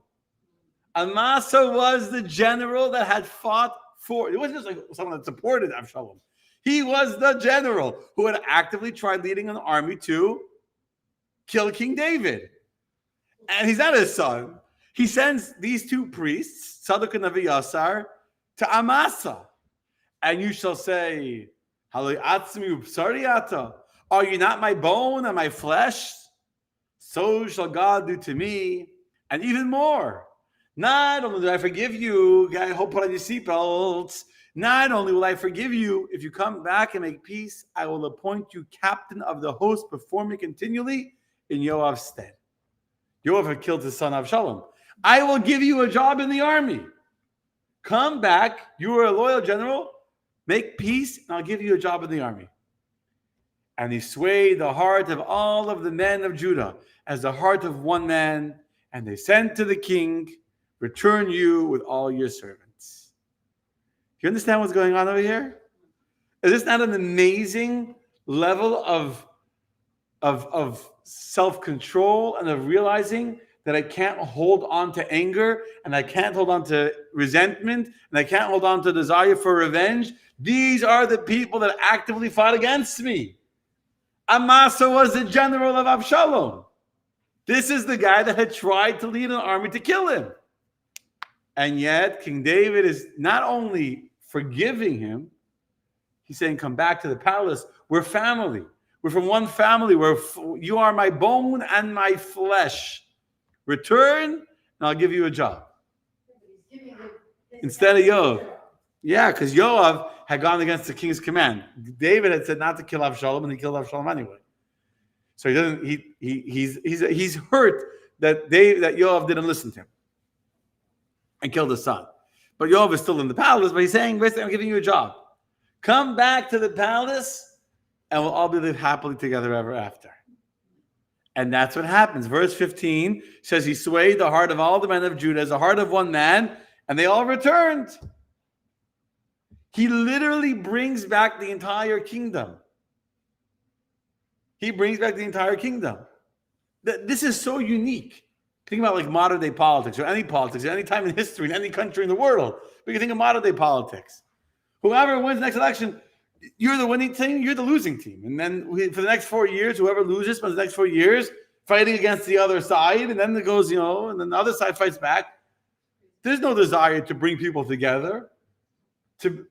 Amasa was the general that had fought for. It wasn't just like someone that supported Avshalom. He was the general who had actively tried leading an army to kill King David. And he's not his son. He sends these two priests, Tzadok and Aviasar, to Amasa. And you shall say, are you not my bone and my flesh? So shall God do to me, and even more. Not only do I forgive you, I hope put on your seatbelts. Not only will I forgive you, if you come back and make peace, I will appoint you captain of the host before me continually in Yoav's stead. Yoav had killed his son Avshalom. I will give you a job in the army. Come back, you are a loyal general, make peace, and I'll give you a job in the army. And he swayed the heart of all of the men of Judah as the heart of one man, and they sent to the king, return you with all your servants. You understand what's going on over here? Is this not an amazing level of self-control and of realizing that I can't hold on to anger and I can't hold on to resentment and I can't hold on to desire for revenge? These are the people that actively fought against me. Amasa was the general of Avshalom. This is the guy that had tried to lead an army to kill him. And yet, King David is not only forgiving him, he's saying, come back to the palace. We're family. We're from one family. You are my bone and my flesh. Return, and I'll give you a job. Instead of Yoav. Yeah, because Yoav had gone against the king's command. David had said not to kill Avshalom, and he killed Avshalom anyway. So he doesn't. He's hurt that Yoav didn't listen to him and killed his son. But Yoav is still in the palace. But he's saying, "Basically, I'm giving you a job. Come back to the palace, and we'll all live happily together ever after." And that's what happens. Verse 15 says he swayed the heart of all the men of Judah as the heart of one man, and they all returned. He literally brings back the entire kingdom. He brings back the entire kingdom. This is so unique. Think about like modern day politics or any politics at any time in history in any country in the world. But you think of modern day politics. Whoever wins the next election, you're the winning team, you're the losing team. And then for the next 4 years, whoever loses for the next 4 years, fighting against the other side. And then it goes, and then the other side fights back. There's no desire to bring people together.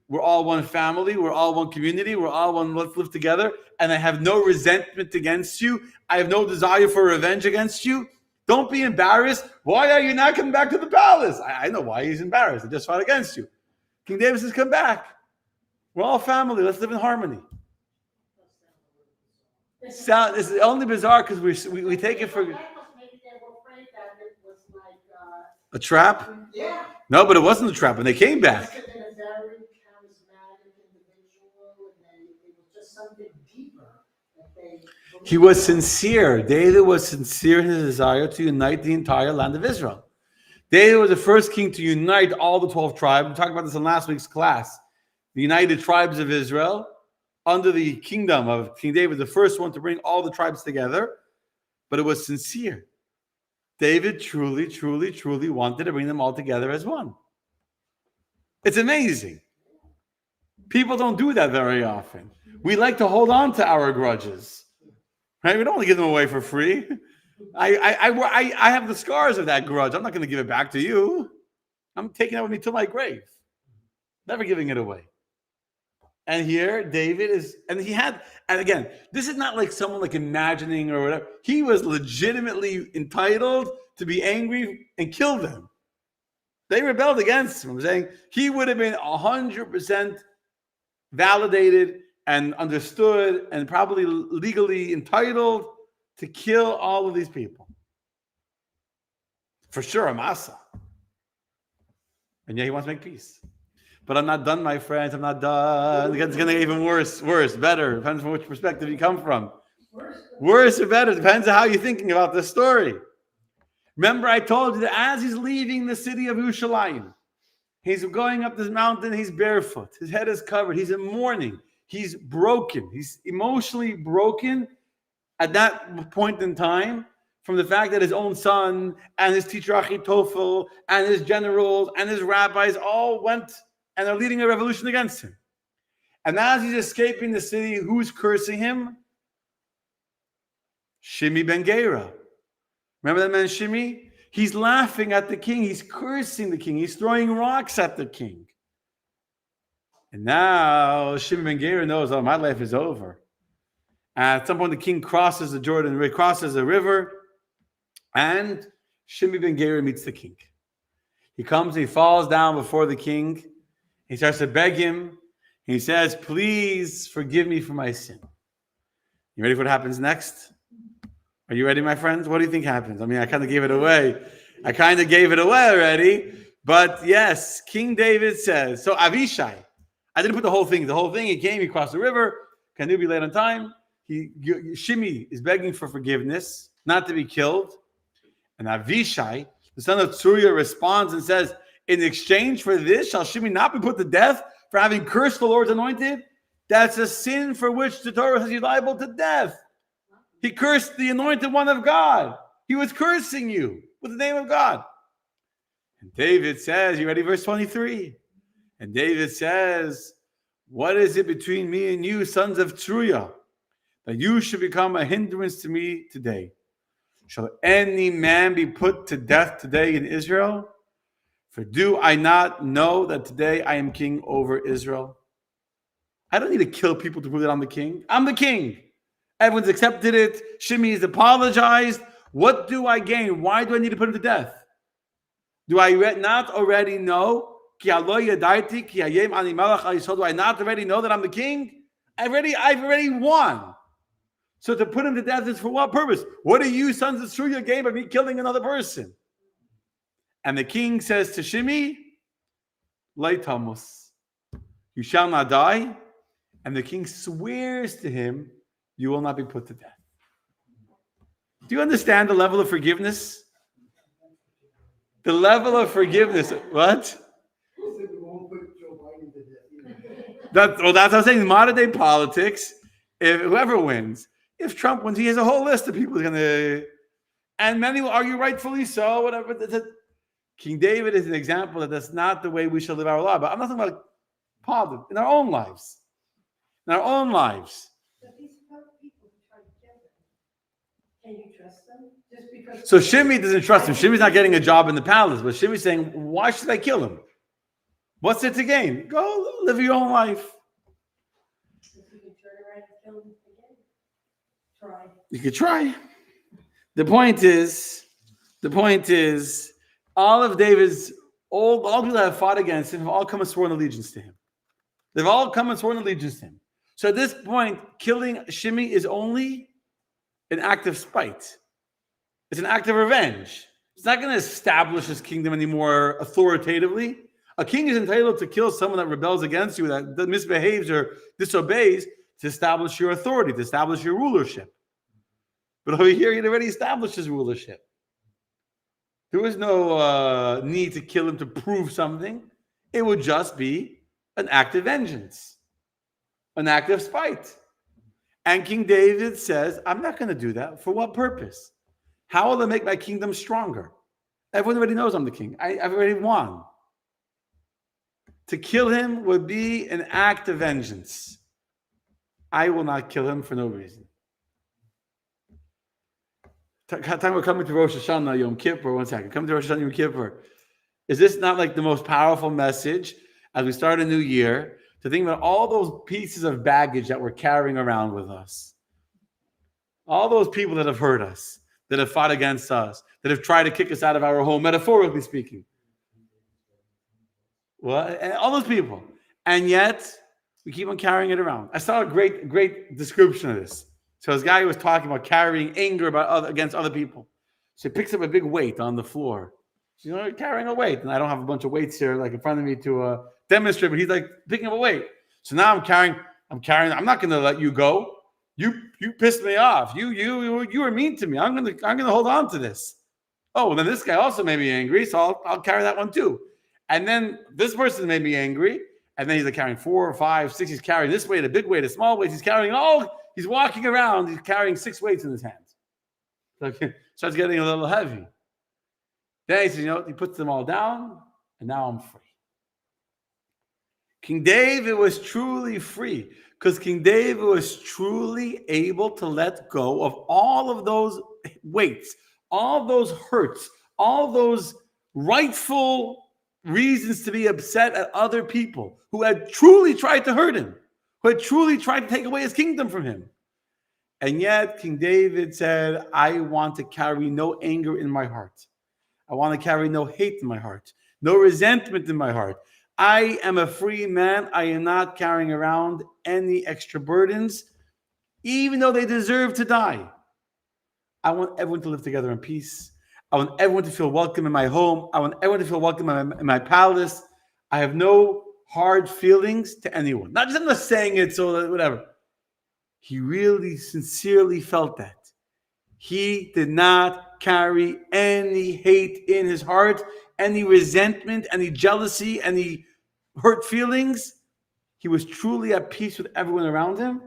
We're all one family. We're all one community. We're all one. Let's live together. And I have no resentment against you. I have no desire for revenge against you. Don't be embarrassed. Why are you not coming back to the palace? I know why he's embarrassed. I just fought against you. King David says, come back. We're all family. Let's live in harmony. This is only bizarre because we take it for a trap. Yeah. No, but it wasn't a trap, and they came back. He was sincere. David was sincere in his desire to unite the entire land of Israel. David was the first king to unite all the 12 tribes. We talked about this in last week's class. The united tribes of Israel under the kingdom of King David, the first one to bring all the tribes together. But it was sincere. David truly, truly, truly wanted to bring them all together as one. It's amazing. People don't do that very often. We like to hold on to our grudges. Right? We don't want to give them away for free. I have the scars of that grudge. I'm not going to give it back to you. I'm taking it with me to my grave. Never giving it away. And here, David is, and again, this is not like someone like imagining or whatever. He was legitimately entitled to be angry and kill them. They rebelled against him. I'm saying he would have been 100% validated and understood and probably legally entitled to kill all of these people. For sure, Amasa. And yet he wants to make peace. But I'm not done, my friends. I'm not done. It's going to get even worse, better. Depends on which perspective you come from. Worse or better. Depends on how you're thinking about this story. Remember, I told you that as he's leaving the city of Yerushalayim, he's going up this mountain, he's barefoot. His head is covered. He's in mourning. He's broken. He's emotionally broken at that point in time from the fact that his own son and his teacher Achitofel and his generals and his rabbis all went and are leading a revolution against him. And as he's escaping the city, who's cursing him? Shimi ben Gera. Remember that man Shimi? He's laughing at the king. He's cursing the king. He's throwing rocks at the king. And now Shimi ben Gera knows, oh, my life is over. At some point, the king crosses the Jordan, crosses the river, and Shimi ben Gera meets the king. He comes, he falls down before the king. He starts to beg him. He says, please forgive me for my sin. You ready for what happens next? Are you ready, my friends? What do you think happens? I mean, I kind of gave it away. Already. But yes, King David says, so Avishai, I didn't put the whole thing. He came, he crossed the river. Can you be late on time? Shimi is begging for forgiveness, not to be killed. And Avishai, the son of Tzuria, responds and says, in exchange for this, shall Shimi not be put to death for having cursed the Lord's anointed? That's a sin for which the Torah says he's liable to death. He cursed the anointed one of God. He was cursing you with the name of God. And David says, you ready? Verse 23. And David says, what is it between me and you, sons of Tzuria, that you should become a hindrance to me today? Shall any man be put to death today in Israel? For do I not know that today I am king over Israel? I don't need to kill people to prove that I'm the king. I'm the king. Everyone's accepted it. Shimi has apologized. What do I gain? Why do I need to put him to death? Do I not already know? Do I not already know that I'm the king? I've already won. So to put him to death is for what purpose? What are you, sons of Tzuria, gain by me killing another person? And the king says to Shimi, Leitamus, you shall not die. And the king swears to him, you will not be put to death. Do you understand the level of forgiveness? The level of forgiveness. What? That's what I'm saying. Modern day politics, if whoever wins, if Trump wins, he has a whole list of people who's going to, and many will argue rightfully so, whatever. King David is an example that that's not the way we should live our life. But I'm not talking about politics, in our own lives. In our own lives. But these people who try to kill them, can you trust them? Just because. So Shimi doesn't trust him. Shimi's not getting a job in the palace, but Shimi's saying, why should I kill him? What's it to gain? Go live your own life. If you can turn around and kill them again, try. You could try. The point is, all of David's, all people that have fought against him have all come and sworn allegiance to him. They've all come and sworn allegiance to him. So at this point, killing Shimi is only an act of spite. It's an act of revenge. It's not going to establish his kingdom anymore authoritatively. A king is entitled to kill someone that rebels against you, that misbehaves or disobeys, to establish your authority, to establish your rulership. But over here, he'd already established his rulership. There was no need to kill him to prove something. It would just be an act of vengeance, an act of spite. And King David says, I'm not going to do that. For what purpose? How will I make my kingdom stronger? Everyone already knows I'm the king. I've already won. To kill him would be an act of vengeance. I will not kill him for no reason. Time we're coming to Rosh Hashanah, Yom Kippur. One second. Coming to Rosh Hashanah, Yom Kippur. Is this not like the most powerful message as we start a new year to think about all those pieces of baggage that we're carrying around with us? All those people that have hurt us, that have fought against us, that have tried to kick us out of our home, metaphorically speaking. Well, all those people. And yet, we keep on carrying it around. I saw a great description of this. So this guy was talking about carrying anger against other people. So he picks up a big weight on the floor. You know, carrying a weight. And I don't have a bunch of weights here like in front of me to demonstrate, but he's like picking up a weight. So now I'm carrying, I'm not going to let you go. You pissed me off. You were mean to me. I'm going to hold on to this. Oh, well, then this guy also made me angry, so I'll carry that one too. And then this person made me angry. And then he's like carrying 4 or 5, 6. He's carrying this weight, a big weight, a small weight. He's walking around. He's carrying 6 weights in his hands. Starts getting a little heavy. Then he says, he puts them all down, and now I'm free. King David was truly free because King David was truly able to let go of all of those weights, all those hurts, all those rightful reasons to be upset at other people who had truly tried to hurt him, who had truly tried to take away his kingdom from him. And yet King David said, I want to carry no anger in my heart. I want to carry no hate in my heart, no resentment in my heart. I am a free man. I am not carrying around any extra burdens, even though they deserve to die. I want everyone to live together in peace. I want everyone to feel welcome in my home. I want everyone to feel welcome in my palace. I have no hard feelings to anyone. Not just I'm not saying it so that whatever. He really sincerely felt that. He did not carry any hate in his heart, any resentment, any jealousy, any hurt feelings. He was truly at peace with everyone around him.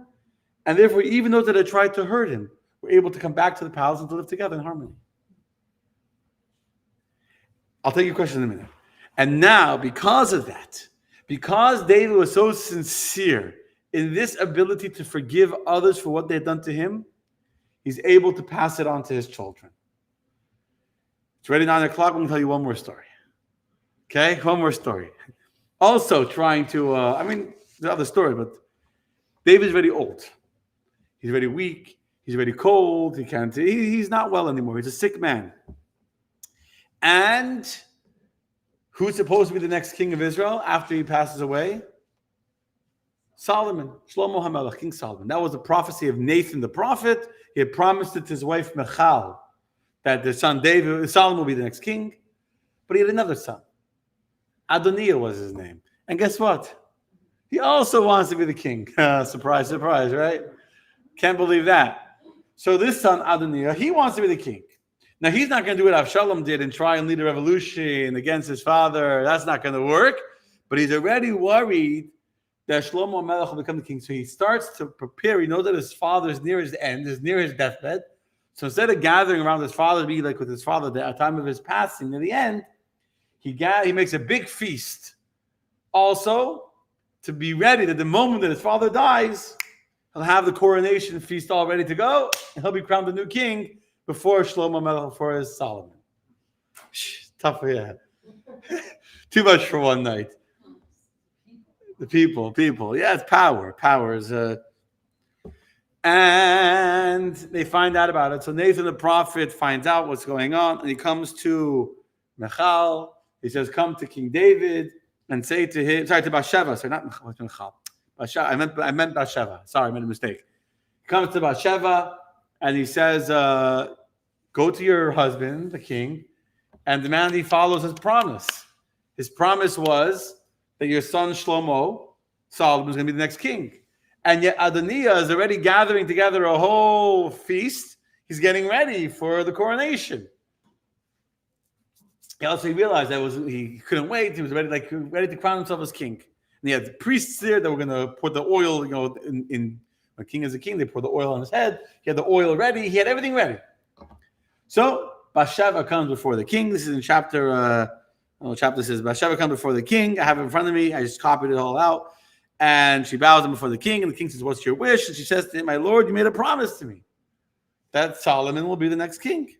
And therefore, even those that had tried to hurt him were able to come back to the palace and to live together in harmony. I'll take your question in a minute. And now, because of that, because David was so sincere in this ability to forgive others for what they had done to him, he's able to pass it on to his children. It's already 9 o'clock. I'm going to tell you one more story. Okay? One more story. Also trying to, the other story, but David's very old. He's very weak. He's very cold. He's not well anymore. He's a sick man. And who's supposed to be the next king of Israel after he passes away? Solomon, Shlomo HaMelech, King Solomon. That was the prophecy of Nathan the prophet. He had promised it to his wife Michal that the son David, Solomon will be the next king. But he had another son. Adoniah was his name. And guess what? He also wants to be the king. Surprise, surprise, right? Can't believe that. So this son, Adoniah, he wants to be the king. Now, he's not going to do what Avshalom did and try and lead a revolution against his father. That's not going to work. But he's already worried that Shlomo HaMelech will become the king. So he starts to prepare. He knows that his father is near his end, is near his deathbed. So instead of gathering around his father to be like with his father at the time of his passing, in the end, he makes a big feast. Also, to be ready that the moment that his father dies, he'll have the coronation feast all ready to go, and he'll be crowned the new king before Shlomo HaMelech, before his Solomon. Tough, yeah. Too much for one night. The people. Yeah, it's power. Power is... And they find out about it. So Nathan the prophet finds out what's going on, and he comes to Michal. He says, come to King David and say to him, to Bathsheba. Sorry, not Michal. I meant Bathsheba. Sorry, I made a mistake. He comes to Bathsheba, and he says, go to your husband, the king, and demand he follows his promise. His promise was that your son Shlomo, Solomon, is going to be the next king. And yet Adoniah is already gathering together a whole feast. He's getting ready for the coronation. He also realized that he couldn't wait. He was ready to crown himself as king. And he had the priests there that were going to pour the oil. In when a king is a king, they pour the oil on his head. He had the oil ready. He had everything ready. So Bathsheba comes before the king. This is in chapter. Chapter says Bathsheba comes before the king. I have it in front of me. I just copied it all out. And she bows him before the king, and the king says, "What's your wish?" And she says to him, "My lord, you made a promise to me that Solomon will be the next king.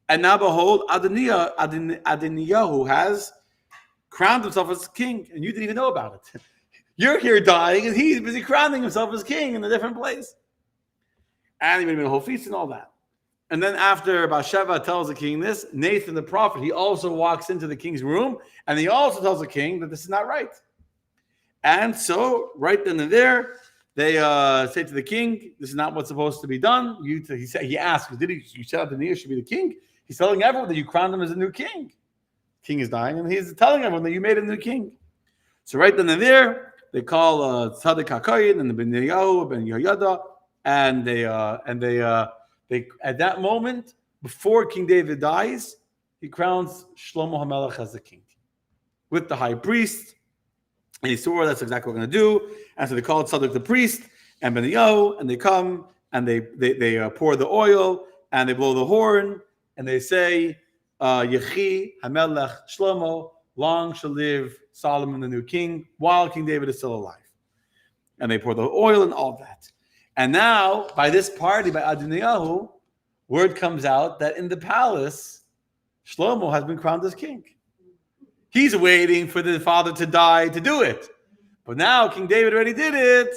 And now behold, Adoniah, who has crowned himself as king, and you didn't even know about it. You're here dying, and he's busy crowning himself as king in a different place." And he made him a whole feast and all that. And then after Bathsheba tells the king this, Nathan the prophet, he also walks into the king's room, and he also tells the king that this is not right. And so, right then and there, they say to the king, "This is not what's supposed to be done." He asks, "You said Adoniah should be the king?" He's telling everyone that you crowned him as a new king. King is dying, and he's telling everyone that you made him a new king. So right then and there, they call Tzaddik HaKohen and the Ben Yahu, Ben Yehoyada, and they at that moment, before King David dies, he crowns Shlomo HaMelech as the king with the high priest. And he swore that's exactly what we're going to do. And so they called Tzaddik the priest and Ben Yahu, and they come and they pour the oil, and they blow the horn, and they say, Yechi Hamelech Shlomo, long shall live Solomon the new king, while King David is still alive. And they pour the oil and all that. And now, by this party, by Adoniyahu, word comes out that in the palace, Shlomo has been crowned as king. He's waiting for the father to die to do it. But now King David already did it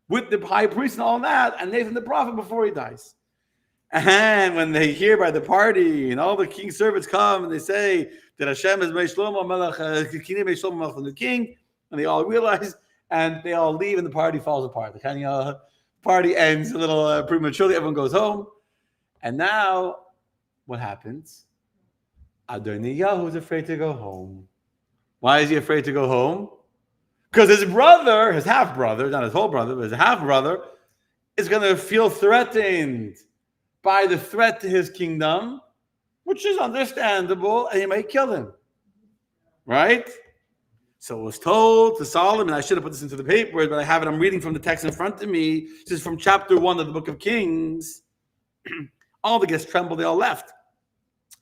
with the high priest and all that, and Nathan the prophet before he dies. And when they hear by the party, and all the king's servants come, and they say that Hashem is made Shlomo Melech, the king, and they all realize, and they all leave, and the party falls apart. The kind of party ends a little prematurely. Everyone goes home, and now what happens? Adoniyahu is afraid to go home. Why is he afraid to go home? Because his brother, his half-brother, not his whole brother, but his half-brother, is going to feel threatened by the threat to his kingdom, which is understandable, and he might kill him. Right? So it was told to Solomon, I should have put this into the paper, but I have it, I'm reading from the text in front of me. This is from chapter 1 of the book of Kings. All the guests trembled, they all left.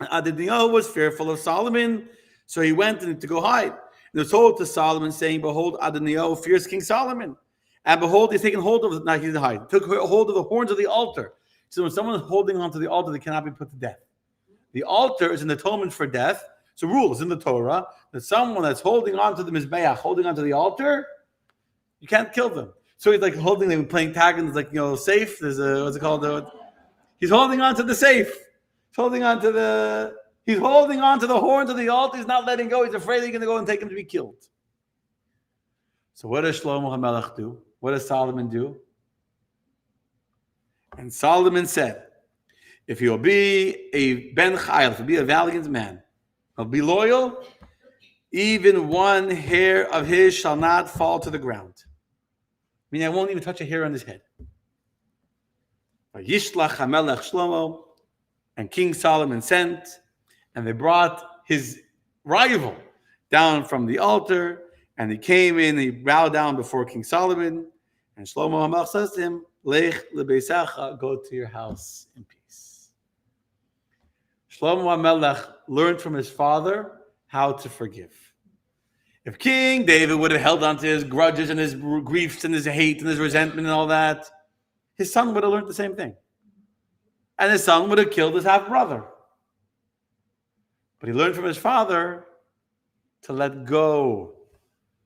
Adoniyahu was fearful of Solomon, so he went to go hide. And it was told to Solomon, saying, behold, Adoniyahu fears King Solomon. And behold, he's taken hold of, not he didn't hide, took hold of the horns of the altar. So when someone is holding onto the altar, they cannot be put to death. The altar is an atonement for death. It's a rule, it's in the Torah, that someone that's holding onto the Mizbeach, holding onto the altar, you can't kill them. So he's like holding, they've been playing tag, and it's like, safe. There's a, what's it called? He's holding onto the safe. He's holding onto the horns of the altar. He's not letting go. He's afraid they're going to go and take him to be killed. So what does Shlomo HaMelech do? What does Solomon do? And Solomon said, if you'll be a ben chayil, if you'll be a valiant man, he'll be loyal, even one hair of his shall not fall to the ground. Meaning I won't even touch a hair on his head. Yishlach HaMelech Shlomo, and King Solomon sent, and they brought his rival down from the altar, and he came in, he bowed down before King Solomon, and Shlomo HaMelech says to him, Lech lebeisecha, go to your house in peace. Shlomo HaMelech learned from his father how to forgive. If King David would have held on to his grudges and his griefs and his hate and his resentment and all that, his son would have learned the same thing. And his son would have killed his half-brother. But he learned from his father to let go,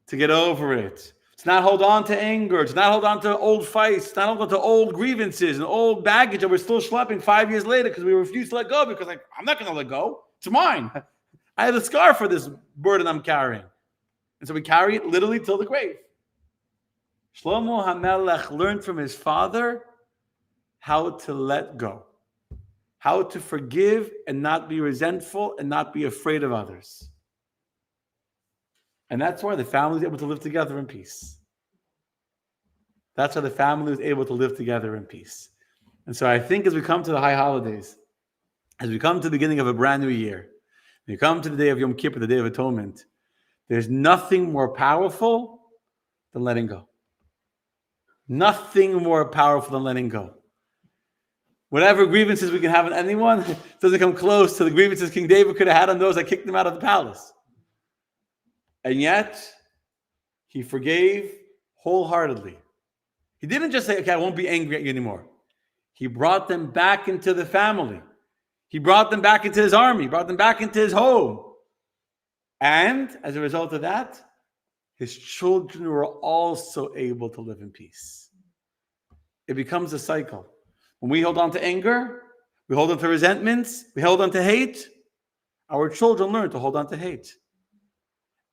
to get over it. To not hold on to anger, to not hold on to old fights, to not hold on to old grievances and old baggage that we're still schlepping 5 years later because we refuse to let go because I'm not going to let go. It's mine. I have a scar for this burden I'm carrying. And so we carry it literally till the grave. Shlomo HaMelech learned from his father how to let go, how to forgive and not be resentful and not be afraid of others. And that's why the family is able to live together in peace. That's why the family is able to live together in peace. And so I think as we come to the high holidays, as we come to the beginning of a brand new year, when you come to the day of Yom Kippur, the Day of Atonement, there's nothing more powerful than letting go. Nothing more powerful than letting go. Whatever grievances we can have on anyone doesn't come close to the grievances King David could have had on those that kicked him out of the palace. And yet, he forgave wholeheartedly. He didn't just say, okay, I won't be angry at you anymore. He brought them back into the family. He brought them back into his army, brought them back into his home. And as a result of that, his children were also able to live in peace. It becomes a cycle. When we hold on to anger, we hold on to resentments, we hold on to hate, our children learn to hold on to hate.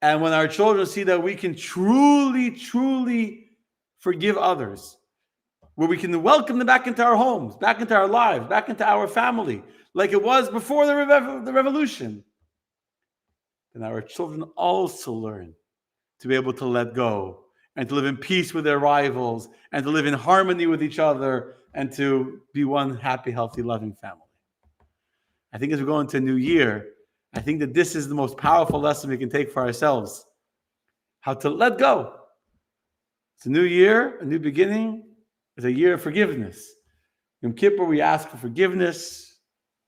And when our children see that we can truly, truly forgive others, where we can welcome them back into our homes, back into our lives, back into our family, like it was before the revolution, then our children also learn to be able to let go and to live in peace with their rivals and to live in harmony with each other and to be one happy, healthy, loving family. I think as we go into a new year, I think that this is the most powerful lesson we can take for ourselves. How to let go. It's a new year, a new beginning. It's a year of forgiveness. Yom Kippur, we ask for forgiveness.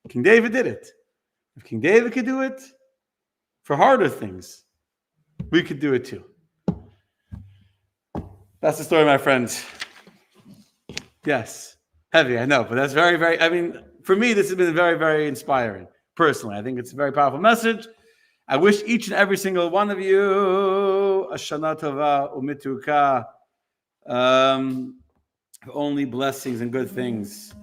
King David did it. If King David could do it for harder things, we could do it too. That's the story, my friends. Yes, heavy, I know, but that's very, very, I mean, for me, this has been very, very inspiring, personally. I think it's a very powerful message. I wish each and every single one of you a Shana Tova Umituka, only blessings and good things.